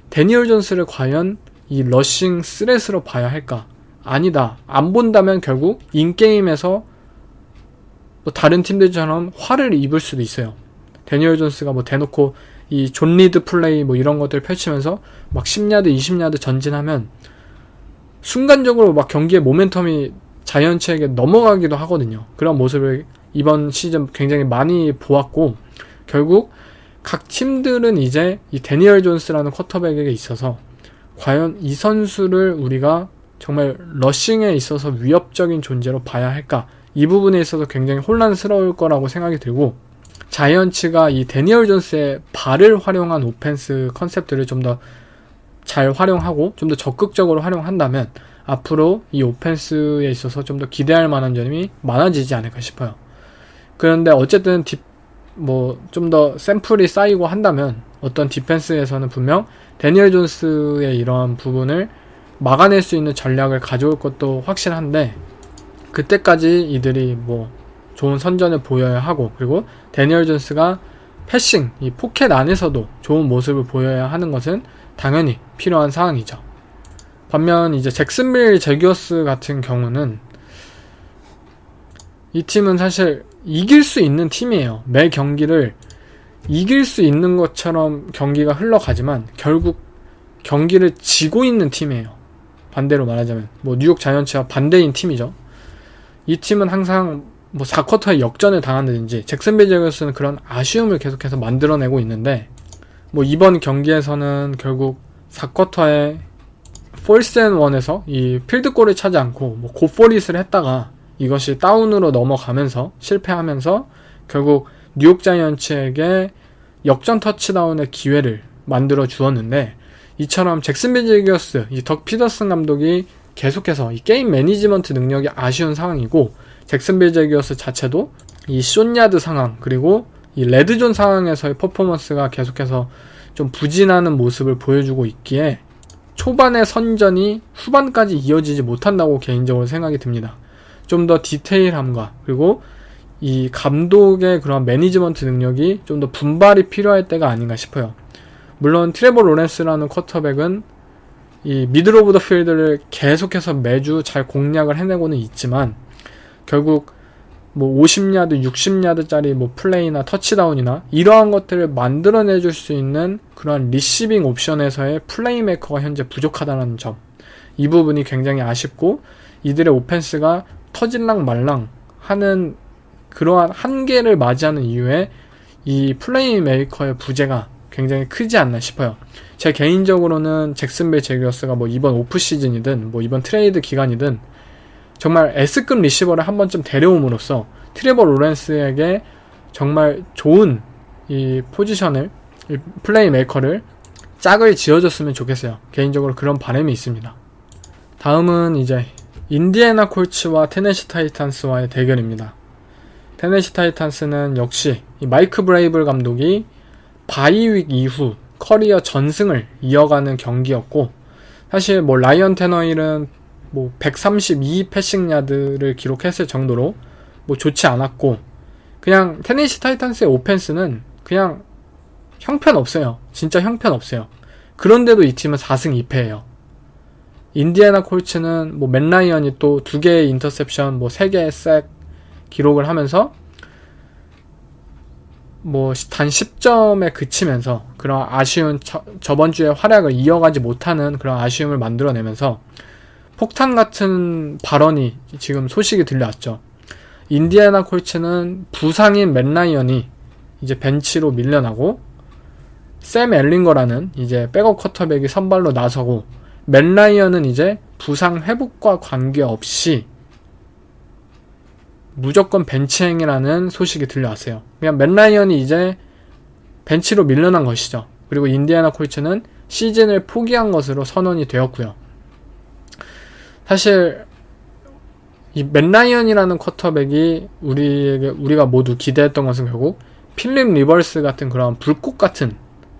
데니얼 존스를 과연 이 러싱 스렛으로 봐야 할까? 아니다. 안 본다면 결국 인게임에서 뭐 다른 팀들처럼 화를 입을 수도 있어요. 데니얼 존스가 뭐 대놓고 이 존 리드 플레이 뭐 이런 것들 펼치면서 막 10야드, 20야드 전진하면 순간적으로 막 경기의 모멘텀이 자이언츠에게 넘어가기도 하거든요. 그런 모습을 이번 시즌 굉장히 많이 보았고, 결국 각 팀들은 이제 이 데니얼 존스라는 쿼터백에게 있어서 과연 이 선수를 우리가 정말 러싱에 있어서 위협적인 존재로 봐야 할까? 이 부분에 있어서 굉장히 혼란스러울 거라고 생각이 들고, 자이언츠가 이 데니얼 존스의 발을 활용한 오펜스 컨셉들을 좀 더 잘 활용하고 좀 더 적극적으로 활용한다면 앞으로 이 오펜스에 있어서 좀 더 기대할 만한 점이 많아지지 않을까 싶어요. 그런데 어쨌든 좀 더 샘플이 쌓이고 한다면 어떤 디펜스에서는 분명 데니얼 존스의 이러한 부분을 막아낼 수 있는 전략을 가져올 것도 확실한데, 그때까지 이들이 뭐 좋은 선전을 보여야 하고, 그리고 데니얼 존스가 패싱, 이 포켓 안에서도 좋은 모습을 보여야 하는 것은 당연히 필요한 사항이죠. 반면 이제 잭슨빌 제규어스 같은 경우는 이 팀은 사실 이길 수 있는 팀이에요. 매 경기를 이길 수 있는 것처럼 경기가 흘러가지만 결국 경기를 지고 있는 팀이에요. 반대로 말하자면 뭐 뉴욕 자이언츠와 반대인 팀이죠. 이 팀은 항상 뭐 4쿼터에 역전을 당한다든지, 잭슨빌 제규어스는 그런 아쉬움을 계속해서 만들어내고 있는데, 뭐 이번 경기에서는 결국 4쿼터에 폴스 앤 원에서 이 필드골을 차지 않고 뭐 고포릿을 했다가 이것이 다운으로 넘어가면서 실패하면서 결국 뉴욕 자이언츠에게 역전 터치다운의 기회를 만들어 주었는데, 이처럼 잭슨빌 제기어스, 이 덕 피더슨 감독이 계속해서 이 게임 매니지먼트 능력이 아쉬운 상황이고, 잭슨빌 제기어스 자체도 이 숏야드 상황, 그리고 이 레드존 상황에서의 퍼포먼스가 계속해서 좀 부진하는 모습을 보여주고 있기에 초반의 선전이 후반까지 이어지지 못한다고 개인적으로 생각이 듭니다. 좀 더 디테일함과 그리고 이 감독의 그런 매니지먼트 능력이 좀 더 분발이 필요할 때가 아닌가 싶어요. 물론 트레버 로렌스라는 쿼터백은 이 미들 오브 더 필드를 계속해서 매주 잘 공략을 해내고는 있지만, 결국 뭐 50야드, 60야드짜리 뭐 플레이나 터치다운이나 이러한 것들을 만들어내줄 수 있는 그런 리시빙 옵션에서의 플레이메이커가 현재 부족하다는 점, 이 부분이 굉장히 아쉽고, 이들의 오펜스가 터질랑 말랑 하는 그러한 한계를 맞이하는 이유에 이 플레이메이커의 부재가 굉장히 크지 않나 싶어요. 제 개인적으로는 잭슨빌 제기어스가 뭐 이번 오프 시즌이든 뭐 이번 트레이드 기간이든 정말 S급 리시버를 한 번쯤 데려옴으로써 트레버 로렌스에게 정말 좋은 이 포지션을, 이 플레이메이커를 짝을 지어줬으면 좋겠어요. 개인적으로 그런 바람이 있습니다. 다음은 이제 인디애나 콜츠와 테네시 타이탄스와의 대결입니다. 테네시 타이탄스는 역시 이 마이크 브레이블 감독이 바이윅 이후 커리어 전승을 이어가는 경기였고, 사실 뭐 라이언 테너힐은 뭐 132 패싱 야드를 기록했을 정도로 뭐 좋지 않았고, 그냥 테네시 타이탄스의 오펜스는 그냥 형편없어요. 진짜 형편없어요. 그런데도 이 팀은 4승 2패예요. 인디애나 콜츠는 뭐 맨 라이언이 또 2개의 인터셉션, 뭐 3개의 색 기록을 하면서 뭐 단 10점에 그치면서 그런 아쉬운 저번 주에 활약을 이어가지 못하는 그런 아쉬움을 만들어내면서 폭탄 같은 발언이 지금 소식이 들려왔죠. 인디애나 콜츠는 부상인 맨 라이언이 이제 벤치로 밀려나고, 샘 엘링거라는 이제 백업 쿼터백이 선발로 나서고, 맨 라이언은 이제 부상 회복과 관계없이 무조건 벤치행이라는 소식이 들려왔어요. 그냥 맨 라이언이 이제 벤치로 밀려난 것이죠. 그리고 인디애나 콜츠는 시즌을 포기한 것으로 선언이 되었고요. 사실 이 맨 라이언이라는 쿼터백이 우리가 모두 기대했던 것은 결국 필립 리버스 같은 그런 불꽃 같은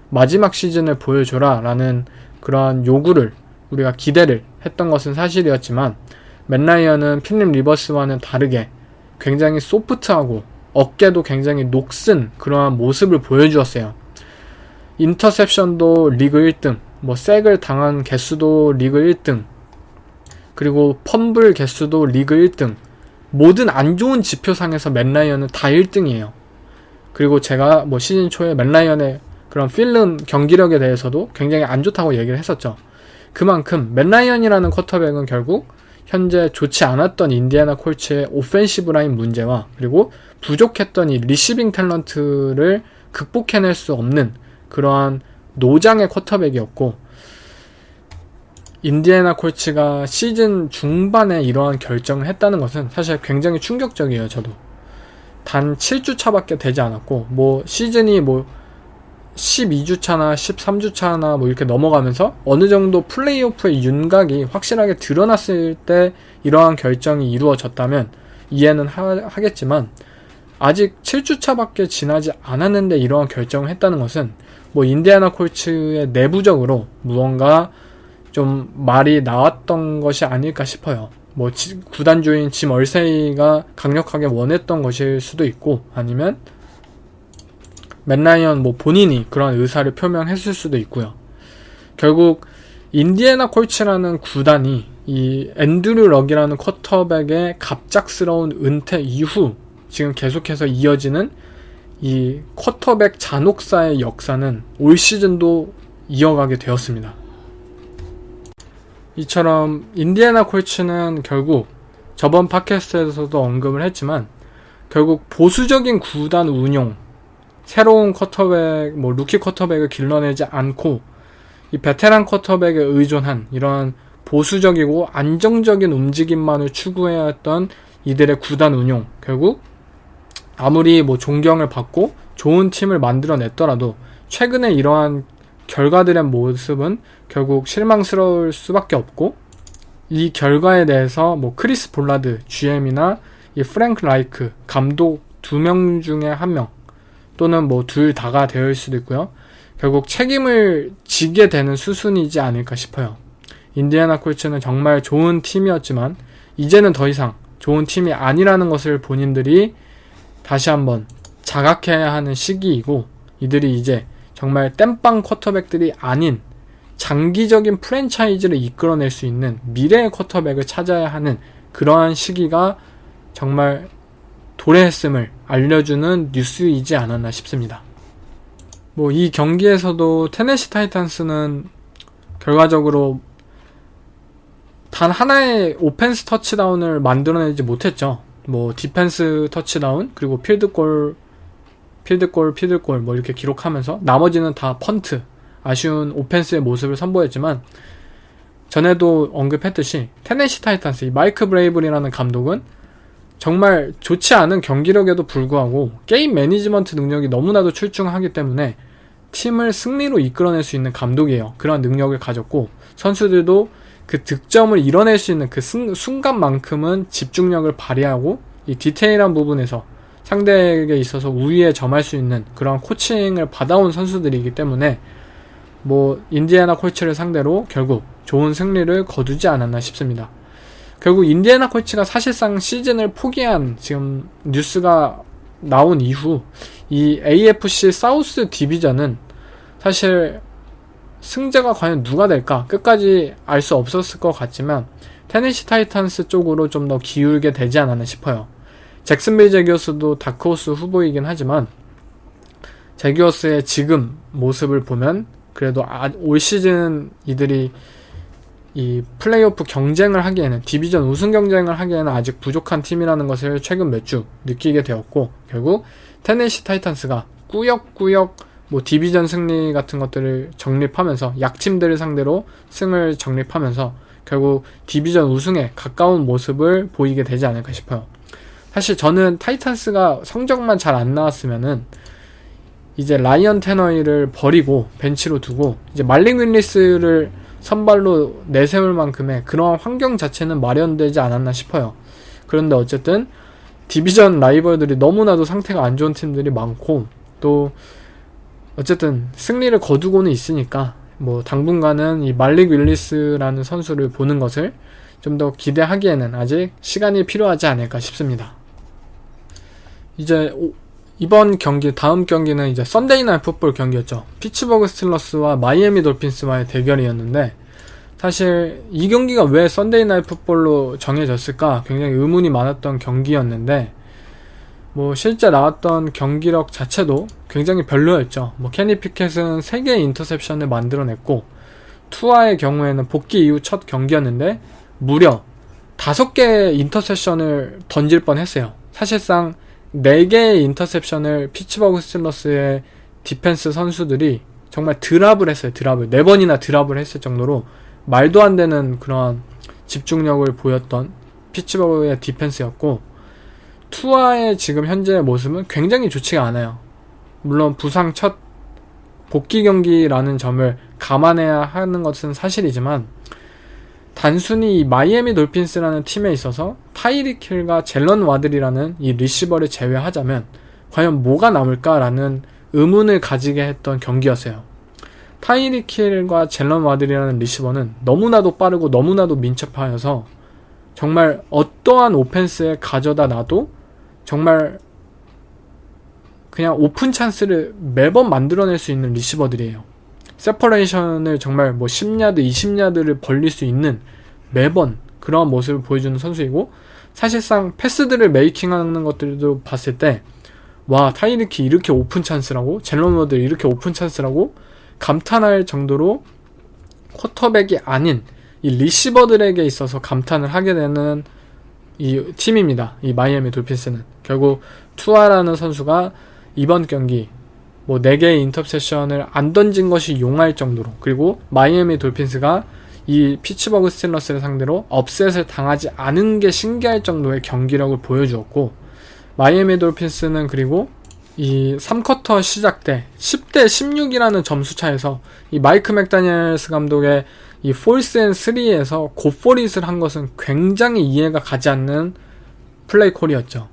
마지막 시즌을 보여줘라 라는 그런 요구를 우리가 기대를 했던 것은 사실이었지만, 맨 라이언은 필립 리버스와는 다르게 굉장히 소프트하고 어깨도 굉장히 녹슨 그러한 모습을 보여주었어요. 인터셉션도 리그 1등, 뭐 색을 당한 개수도 리그 1등, 그리고 펌블 개수도 리그 1등, 모든 안 좋은 지표상에서 맨 라이언은 다 1등이에요. 그리고 제가 뭐 시즌 초에 맨 라이언의 그런 필름 경기력에 대해서도 굉장히 안 좋다고 얘기를 했었죠. 그만큼 맨 라이언이라는 쿼터백은 결국 현재 좋지 않았던 인디애나 콜츠의 오펜시브 라인 문제와 그리고 부족했던 이 리시빙 탤런트를 극복해낼 수 없는 그러한 노장의 쿼터백이었고, 인디애나 콜츠가 시즌 중반에 이러한 결정을 했다는 것은 사실 굉장히 충격적이에요. 저도 단 7주차밖에 되지 않았고, 뭐 시즌이 뭐 12주차나 13주차나 뭐 이렇게 넘어가면서 어느 정도 플레이오프의 윤곽이 확실하게 드러났을 때 이러한 결정이 이루어졌다면 이해는 하겠지만, 아직 7주차밖에 지나지 않았는데 이러한 결정을 했다는 것은 뭐 인디애나 콜츠의 내부적으로 무언가 좀 말이 나왔던 것이 아닐까 싶어요. 뭐 구단주인 짐 얼세이가 강력하게 원했던 것일 수도 있고, 아니면 맨 라이언 뭐 본인이 그런 의사를 표명했을 수도 있고요. 결국 인디애나 콜츠라는 구단이 이 앤드류 럭이라는 쿼터백의 갑작스러운 은퇴 이후 지금 계속해서 이어지는 이 쿼터백 잔혹사의 역사는 올 시즌도 이어가게 되었습니다. 이처럼 인디애나 콜츠는 결국 저번 팟캐스트에서도 언급을 했지만, 결국 보수적인 구단 운용, 새로운 쿼터백, 뭐 루키 쿼터백을 길러내지 않고 이 베테랑 쿼터백에 의존한 이런 보수적이고 안정적인 움직임만을 추구해야 했던 이들의 구단 운용, 결국 아무리 뭐 존경을 받고 좋은 팀을 만들어냈더라도 최근에 이러한 결과들의 모습은 결국 실망스러울 수밖에 없고, 이 결과에 대해서 뭐 크리스 볼라드 GM이나 이 프랭크 라이크 감독 2명 중에 1명 또는 뭐 둘 다가 되어 있을 수도 있고요. 결국 책임을 지게 되는 수순이지 않을까 싶어요. 인디애나 콜츠는 정말 좋은 팀이었지만 이제는 더 이상 좋은 팀이 아니라는 것을 본인들이 다시 한번 자각해야 하는 시기이고, 이들이 이제 정말 땜빵 쿼터백들이 아닌 장기적인 프랜차이즈를 이끌어낼 수 있는 미래의 쿼터백을 찾아야 하는 그러한 시기가 정말 도래했음을 알려주는 뉴스이지 않았나 싶습니다. 뭐 이 경기에서도 테네시 타이탄스는 결과적으로 단 하나의 오펜스 터치다운을 만들어내지 못했죠. 뭐 디펜스 터치다운, 그리고 필드골 뭐 이렇게 기록하면서 나머지는 다 펀트, 아쉬운 오펜스의 모습을 선보였지만, 전에도 언급했듯이 테네시 타이탄스, 이 마이크 브레이블이라는 감독은 정말 좋지 않은 경기력에도 불구하고 게임 매니지먼트 능력이 너무나도 출중하기 때문에 팀을 승리로 이끌어낼 수 있는 감독이에요. 그런 능력을 가졌고, 선수들도 그 득점을 이뤄낼 수 있는 그 순간만큼은 집중력을 발휘하고 이 디테일한 부분에서 상대에게 있어서 우위에 점할 수 있는 그런 코칭을 받아온 선수들이기 때문에 뭐 인디애나 콜츠를 상대로 결국 좋은 승리를 거두지 않았나 싶습니다. 결국 인디애나 콜츠가 사실상 시즌을 포기한 지금 뉴스가 나온 이후 이 AFC 사우스 디비전은 사실 승자가 과연 누가 될까 끝까지 알 수 없었을 것 같지만 테네시 타이탄스 쪽으로 좀 더 기울게 되지 않았나 싶어요. 잭슨빌 제기어스도 다크호스 후보이긴 하지만 제기어스의 지금 모습을 보면 그래도 올 시즌 이들이 이 플레이오프 경쟁을 하기에는, 디비전 우승 경쟁을 하기에는 아직 부족한 팀이라는 것을 최근 몇 주 느끼게 되었고, 결국 테네시 타이탄스가 꾸역꾸역 뭐 디비전 승리 같은 것들을 정립하면서 약팀들을 상대로 승을 정립하면서 결국 디비전 우승에 가까운 모습을 보이게 되지 않을까 싶어요. 사실 저는 타이탄스가 성적만 잘 안 나왔으면은 이제 라이언 테너이를 버리고 벤치로 두고 이제 말링 윌리스를 선발로 내세울 만큼의 그러한 환경 자체는 마련되지 않았나 싶어요. 그런데 어쨌든 디비전 라이벌들이 너무나도 상태가 안 좋은 팀들이 많고, 또 어쨌든 승리를 거두고는 있으니까 뭐 당분간은 이 말릭 윌리스라는 선수를 보는 것을 좀 더 기대하기에는 아직 시간이 필요하지 않을까 싶습니다. 이제 이번 경기, 다음 경기는 이제 썬데이 나잇 풋볼 경기였죠. 피츠버그 스틸러스와 마이애미 돌핀스와의 대결이었는데, 사실 이 경기가 왜 썬데이 나잇 풋볼로 정해졌을까 굉장히 의문이 많았던 경기였는데, 뭐 실제 나왔던 경기력 자체도 굉장히 별로였죠. 뭐 케니 피켓은 3개의 인터셉션을 만들어냈고, 투아의 경우에는 복귀 이후 첫 경기였는데 무려 5개의 인터셉션을 던질 뻔했어요. 사실상 4개의 인터셉션을 피츠버그 스틸러스의 디펜스 선수들이 정말 드랍을 했어요. 4번이나 드랍을 했을 정도로 말도 안 되는 그런 집중력을 보였던 피츠버그의 디펜스였고, 투아의 지금 현재의 모습은 굉장히 좋지가 않아요. 물론 부상 첫 복귀 경기라는 점을 감안해야 하는 것은 사실이지만, 단순히 이 마이애미 돌핀스라는 팀에 있어서 타이릭 힐과 젤런 와들이라는 이 리시버를 제외하자면 과연 뭐가 남을까라는 의문을 가지게 했던 경기였어요. 타이릭 힐과 젤런 와들이라는 리시버는 너무나도 빠르고 너무나도 민첩하여서 정말 어떠한 오펜스에 가져다 놔도 정말 그냥 오픈 찬스를 매번 만들어낼 수 있는 리시버들이에요. 세퍼레이션을 정말 뭐 10야드, 20야드를 벌릴 수 있는 매번 그런 모습을 보여주는 선수이고, 사실상 패스들을 메이킹하는 것들도 봤을 때 와, 타이리키 이렇게 오픈 찬스라고? 젤런 워드 이렇게 오픈 찬스라고? 감탄할 정도로 쿼터백이 아닌 이 리시버들에게 있어서 감탄을 하게 되는 이 팀입니다. 이 마이애미 돌핀스는. 결국 투아라는 선수가 이번 경기 뭐 4개의 인터셉션을 안 던진 것이 용할 정도로, 그리고 마이애미 돌핀스가 이 피츠버그 스틸러스를 상대로 업셋을 당하지 않은 게 신기할 정도의 경기력을 보여주었고, 마이애미 돌핀스는 그리고 이 3쿼터 시작 때 10대 16이라는 점수 차에서 이 마이크 맥다니엘스 감독의 이 폴스 앤 3에서 곧포릿을 한 것은 굉장히 이해가 가지 않는 플레이 콜이었죠.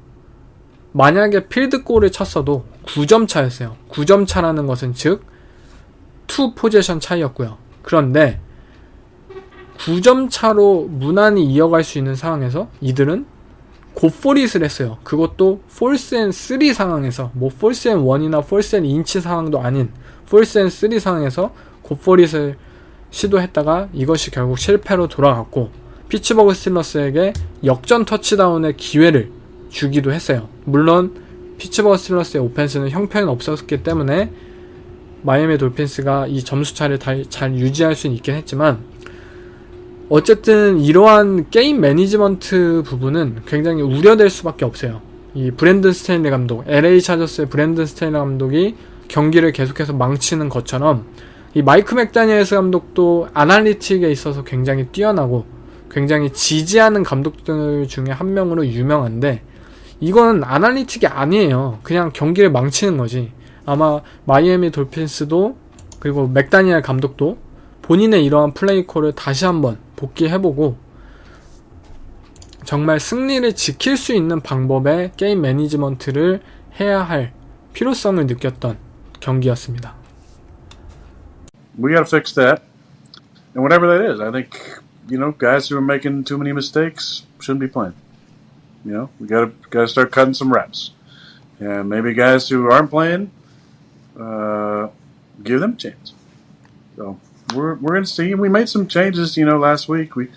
만약에 필드골을 쳤어도 9점 차였어요. 9점 차라는 것은 즉 2 포지션 차이였고요. 그런데 9점 차로 무난히 이어갈 수 있는 상황에서 이들은 곧포릿을 했어요. 그것도 폴스 앤 3 상황에서 뭐 폴스 앤 1이나 폴스 앤 인치 상황도 아닌 폴스 앤 3 상황에서 곧포릿을 시도했다가 이것이 결국 실패로 돌아갔고 피츠버그 스틸러스에게 역전 터치다운의 기회를 주기도 했어요. 물론 피츠버그 스틸러스의 오펜스는 형편이 없었기 때문에 마이애미 돌핀스가 이 점수차를 잘 유지할 수는 있긴 했지만 어쨌든 이러한 게임 매니지먼트 부분은 굉장히 우려될 수밖에 없어요. 이 브랜든 스테인리 감독, LA 차저스의 브랜든 스테인리 감독이 경기를 계속해서 망치는 것처럼 이 마이크 맥다니엘스 감독도 아날리틱에 있어서 굉장히 뛰어나고 굉장히 지지하는 감독들 중에 한 명으로 유명한데 이건 아날리틱이 아니에요. 그냥 경기를 망치는 거지. 아마 마이애미 돌핀스도 그리고 맥다니엘 감독도 본인의 이러한 플레이콜을 다시 한번 복귀해보고 정말 승리를 지킬 수 있는 방법의 게임 매니지먼트를 해야 할 필요성을 느꼈던 경기였습니다. We got to fix that. And whatever that is, I think, guys who are making too many mistakes shouldn't be playing. We got to start cutting some reps. And maybe guys who aren't playing, give them a chance. So we're going to see. We made some changes, last week. We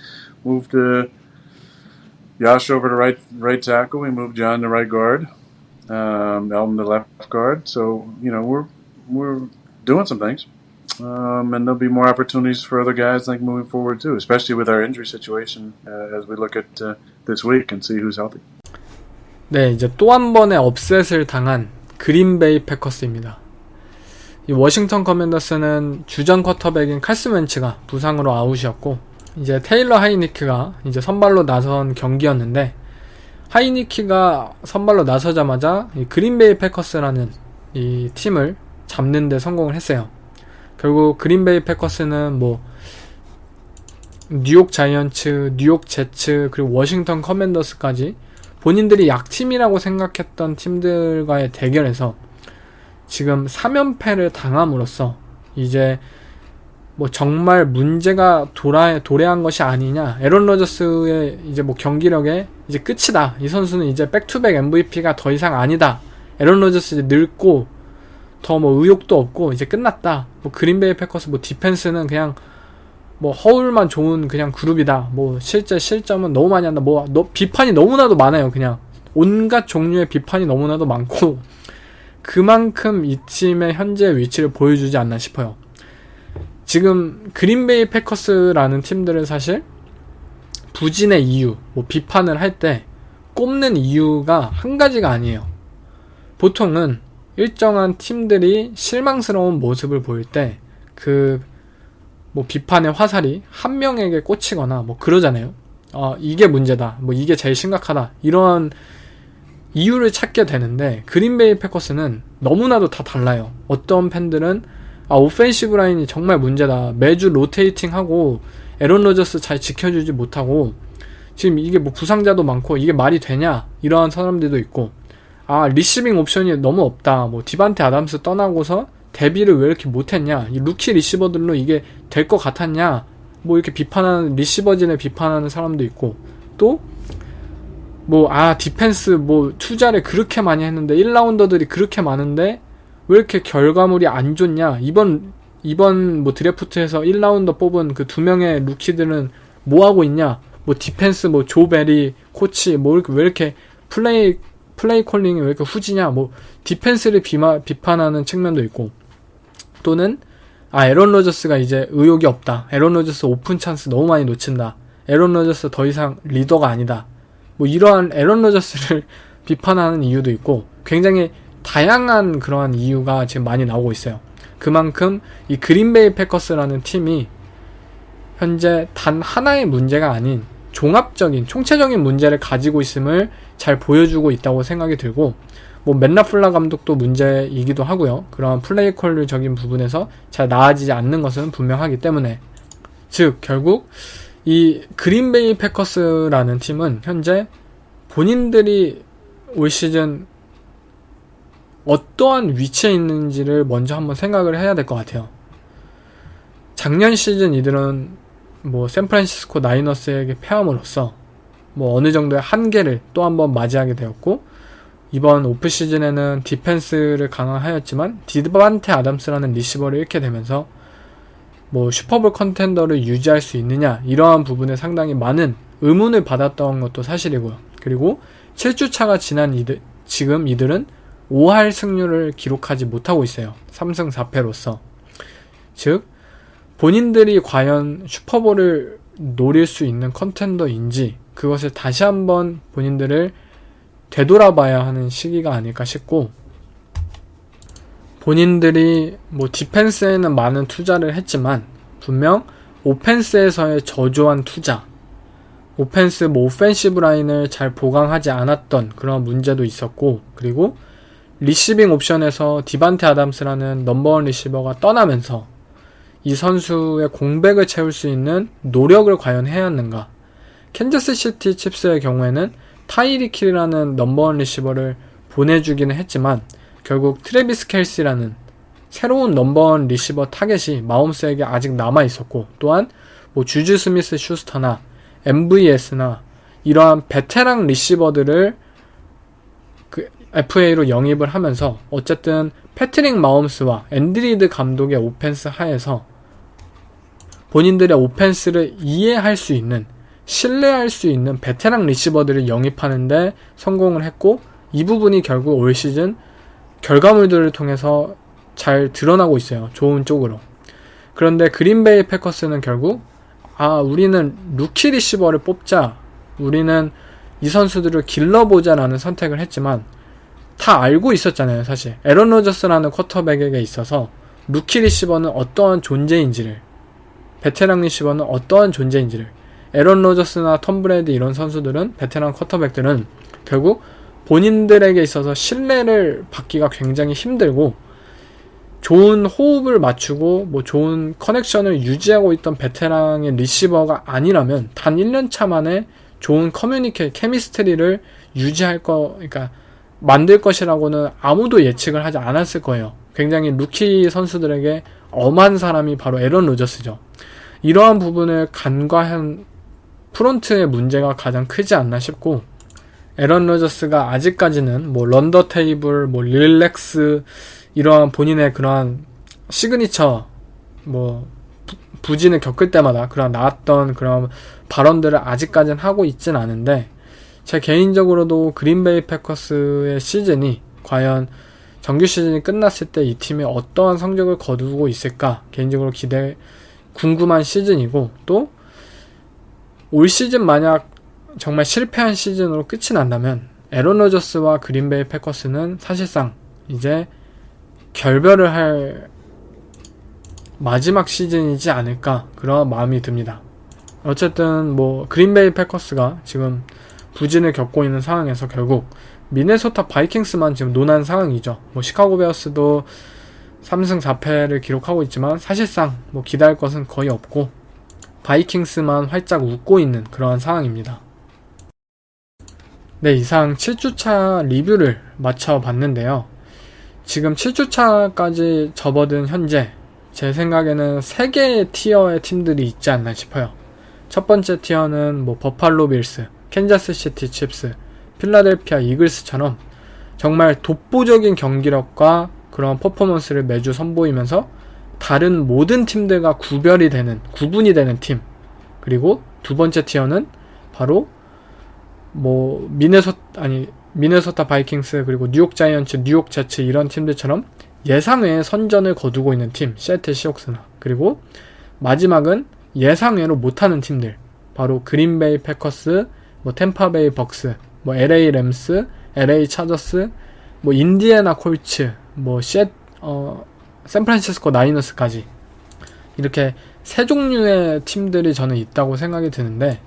moved Josh over to right tackle. We moved John to right guard. Elton to left guard. So, we're doing some things. And there'll be more opportunities for other guys, I think, moving forward too, especially with our injury situation as we look at this week and see who's healthy. 네, 이제 또 한 번의 업셋을 당한 그린베이 패커스입니다. 이 워싱턴 커맨더스는 주전 쿼터백인 칼슨 웬츠가 부상으로 아웃이었고 이제 테일러 하이니키가 이제 선발로 나선 경기였는데 하이니키가 선발로 나서자마자 이 그린베이 패커스라는 이 팀을 잡는 데 성공을 했어요. 결국 그린베이 패커스는 뭐 뉴욕 자이언츠, 뉴욕 제츠, 그리고 워싱턴 커맨더스까지 본인들이 약팀이라고 생각했던 팀들과의 대결에서 지금 3연패를 당함으로써 이제 뭐 정말 문제가 도래한 것이 아니냐, 에런 로저스의 이제 뭐 경기력에 이제 끝이다, 이 선수는 이제 백투백 MVP가 더 이상 아니다, 에런 로저스 이제 늙고 더 뭐 의욕도 없고 이제 끝났다, 뭐 그린베이 패커스 뭐 디펜스는 그냥 뭐 허울만 좋은 그냥 그룹이다, 뭐 실제 실점은 너무 많이 한다, 뭐 비판이 너무나도 많아요. 그냥 온갖 종류의 비판이 너무나도 많고 그만큼 이 팀의 현재 위치를 보여주지 않나 싶어요. 지금 그린베이 패커스라는 팀들은 사실 부진의 이유, 뭐 비판을 할 때 꼽는 이유가 한 가지가 아니에요. 보통은 일정한 팀들이 실망스러운 모습을 보일 때 그 뭐 비판의 화살이 한 명에게 꽂히거나 뭐 그러잖아요. 이게 문제다, 뭐 이게 제일 심각하다, 이런 이유를 찾게 되는데 그린베이 패커스는 너무나도 다 달라요. 어떤 팬들은 오펜시브 라인이 정말 문제다, 매주 로테이팅하고 에런 로저스 잘 지켜주지 못하고 지금 이게 뭐 부상자도 많고 이게 말이 되냐, 이러한 사람들도 있고, 리시빙 옵션이 너무 없다, 뭐 디반테 아담스 떠나고서 데뷔를 왜 이렇게 못했냐, 이 루키 리시버들로 이게 될 것 같았냐, 뭐 이렇게 비판하는, 리시버진을 비판하는 사람도 있고, 또 뭐 디펜스 뭐 투자를 그렇게 많이 했는데 1라운더들이 그렇게 많은데 왜 이렇게 결과물이 안 좋냐, 이번 뭐 드래프트에서 1라운더 뽑은 그 2명의 루키들은 뭐 하고 있냐, 뭐 디펜스 뭐 조 베리 코치 뭐 이렇게 왜 이렇게 플레이 콜링이 왜 이렇게 후지냐, 뭐 디펜스를 비판하는 측면도 있고, 또는 에런 로저스가 이제 의욕이 없다, 에런 로저스 오픈 찬스 너무 많이 놓친다, 에런 로저스 더 이상 리더가 아니다, 뭐 이러한 에런 로저스를 비판하는 이유도 있고, 굉장히 다양한 그러한 이유가 지금 많이 나오고 있어요. 그만큼 이 그린베이 패커스라는 팀이 현재 단 하나의 문제가 아닌 종합적인 총체적인 문제를 가지고 있음을 잘 보여주고 있다고 생각이 들고, 뭐 맷라플라 감독도 문제이기도 하고요. 그런 플레이 퀄적인 부분에서 잘 나아지지 않는 것은 분명하기 때문에, 즉 결국 이 그린베이 패커스라는 팀은 현재 본인들이 올 시즌 어떠한 위치에 있는지를 먼저 한번 생각을 해야 될 것 같아요. 작년 시즌 이들은 뭐 샌프란시스코 나이너스에게 패함으로써 뭐 어느 정도의 한계를 또 한번 맞이하게 되었고, 이번 오프 시즌에는 디펜스를 강화하였지만 디반테 아담스라는 리시버를 잃게 되면서 뭐 슈퍼볼 컨텐더를 유지할 수 있느냐, 이러한 부분에 상당히 많은 의문을 받았던 것도 사실이고요. 그리고 7주차가 지난 지금 이들은 5할 승률을 기록하지 못하고 있어요. 3승 4패로서. 즉 본인들이 과연 슈퍼볼을 노릴 수 있는 컨텐더인지, 그것을 다시 한번 본인들을 되돌아봐야 하는 시기가 아닐까 싶고, 본인들이 뭐 디펜스에는 많은 투자를 했지만 분명 오펜스에서의 저조한 투자, 오펜스 뭐 오펜시브 라인을 잘 보강하지 않았던 그런 문제도 있었고, 그리고 리시빙 옵션에서 디반테 아담스라는 넘버원 리시버가 떠나면서 이 선수의 공백을 채울 수 있는 노력을 과연 해왔는가. 캔자스 시티 칩스의 경우에는 타이리 킬이라는 넘버원 리시버를 보내주기는 했지만 결국 트래비스 켈시라는 새로운 넘버원 리시버 타겟이 마홈스에게 아직 남아있었고, 또한 뭐 주주 스미스 슈스터나 MVS나 이러한 베테랑 리시버들을 그 FA로 영입을 하면서 어쨌든 패트릭 마홈스와 앤드리드 감독의 오펜스 하에서 본인들의 오펜스를 이해할 수 있는, 신뢰할 수 있는 베테랑 리시버들을 영입하는데 성공을 했고, 이 부분이 결국 올 시즌 결과물들을 통해서 잘 드러나고 있어요. 좋은 쪽으로. 그런데 그린베이 패커스는 결국 우리는 루키 리시버를 뽑자, 우리는 이 선수들을 길러보자 라는 선택을 했지만 다 알고 있었잖아요. 사실 에런 로저스라는 쿼터백에게 있어서 루키 리시버는 어떠한 존재인지를, 베테랑 리시버는 어떠한 존재인지를, 에런 로저스나 톰 브레이드 이런 선수들은, 베테랑 쿼터백들은 결국 본인들에게 있어서 신뢰를 받기가 굉장히 힘들고, 좋은 호흡을 맞추고 뭐 좋은 커넥션을 유지하고 있던 베테랑의 리시버가 아니라면 단 1년차 만에 좋은 케미스트리를 유지할 그러니까 만들 것이라고는 아무도 예측을 하지 않았을 거예요. 굉장히 루키 선수들에게 엄한 사람이 바로 에런 로저스죠. 이러한 부분을 간과한 프론트의 문제가 가장 크지 않나 싶고, 에런 로저스가 아직까지는 뭐 런더 테이블, 뭐 릴렉스 이러한 본인의 그러한 시그니처 뭐 부진을 겪을 때마다 그런 나왔던 그런 발언들을 아직까지는 하고 있진 않은데, 제 개인적으로도 그린베이 패커스의 시즌이 과연 정규 시즌이 끝났을 때 이 팀이 어떠한 성적을 거두고 있을까 개인적으로 궁금한 시즌이고, 또 올 시즌 만약 정말 실패한 시즌으로 끝이 난다면 에런 로저스와 그린베이 패커스는 사실상 이제 결별을 할 마지막 시즌이지 않을까, 그런 마음이 듭니다. 어쨌든 뭐 그린베이 패커스가 지금 부진을 겪고 있는 상황에서 결국 미네소타 바이킹스만 지금 논한 상황이죠. 뭐 시카고 베어스도 3승 4패를 기록하고 있지만 사실상 뭐 기대할 것은 거의 없고 바이킹스만 활짝 웃고 있는 그러한 상황입니다. 네, 이상 7주차 리뷰를 마쳐봤는데요. 지금 7주차까지 접어든 현재 제 생각에는 3개의 티어의 팀들이 있지 않나 싶어요. 첫 번째 티어는 뭐 버팔로 빌스, 캔자스 시티 칩스, 필라델피아 이글스처럼 정말 독보적인 경기력과 그런 퍼포먼스를 매주 선보이면서 다른 모든 팀들과 구분이 되는 팀. 그리고 두 번째 티어는 바로 뭐 미네소타 바이킹스, 그리고 뉴욕 자이언츠, 뉴욕 제츠 이런 팀들처럼 예상외의 선전을 거두고 있는 팀, 시애틀 시옥스나, 그리고 마지막은 예상외로 못하는 팀들, 바로 그린베이 패커스, 뭐 템파베이 벅스, 뭐 LA 램스, LA 차저스, 뭐 인디애나 콜츠, 뭐 샌프란시스코 나이너스까지, 이렇게 세 종류의 팀들이 저는 있다고 생각이 드는데,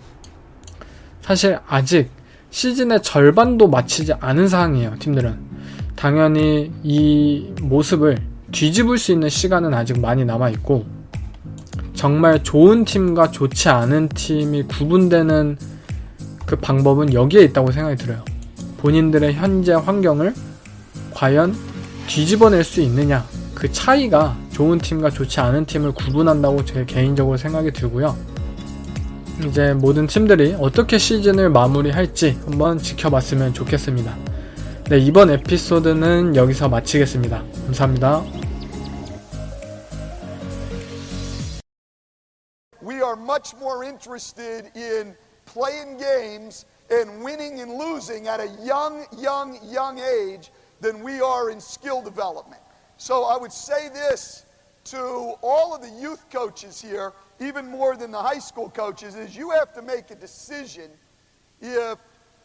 사실 아직 시즌의 절반도 마치지 않은 상황이에요. 팀들은 당연히 이 모습을 뒤집을 수 있는 시간은 아직 많이 남아있고, 정말 좋은 팀과 좋지 않은 팀이 구분되는 그 방법은 여기에 있다고 생각이 들어요. 본인들의 현재 환경을 과연 뒤집어낼 수 있느냐, 그 차이가 좋은 팀과 좋지 않은 팀을 구분한다고 제 개인적으로 생각이 들고요. 이제 모든 팀들이 어떻게 시즌을 마무리할지 한번 지켜봤으면 좋겠습니다. 네, 이번 에피소드는 여기서 마치겠습니다. 감사합니다. We are much more interested in playing games and winning and losing at a young age than we are in skill development. So I would say this to all of the youth coaches here, even more than the high school coaches, is you have to make a decision if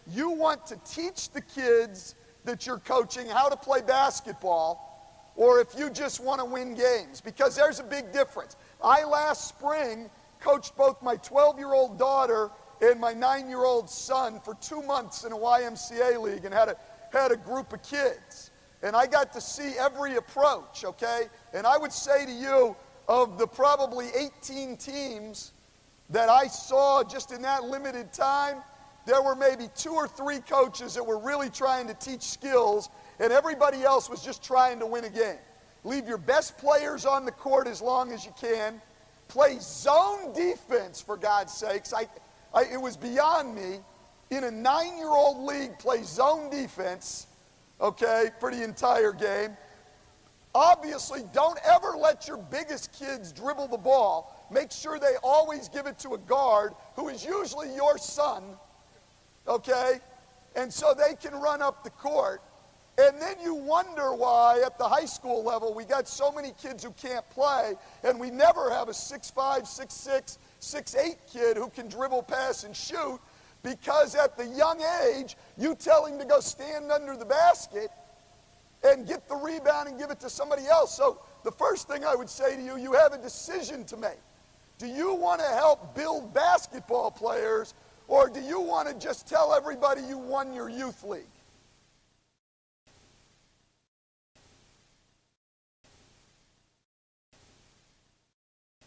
you want to teach the kids that you're coaching how to play basketball, or if you just want to win games, because there's a big difference. I last spring coached both my 12-year-old daughter and my 9-year-old son for 2 months in a YMCA league and had a group of kids. And I got to see every approach, okay? And I would say to you, of the probably 18 teams that I saw just in that limited time, there were maybe 2 or 3 coaches that were really trying to teach skills, and everybody else was just trying to win a game. Leave your best players on the court as long as you can. Play zone defense, for God's sakes. It was beyond me. In a 9-year-old league, play zone defense, okay, for the entire game. Obviously, don't ever let your biggest kids dribble the ball. Make sure they always give it to a guard who is usually your son, okay? And so they can run up the court. And then you wonder why at the high school level we got so many kids who can't play, and we never have a 6'5", 6'6", 6'8" kid who can dribble, pass, and shoot, because at the young age, you tell him to go stand under the basket and get the rebound and give it to somebody else. So the first thing I would say to you, you have a decision to make. Do you want to help build basketball players, or do you want to just tell everybody you won your youth league?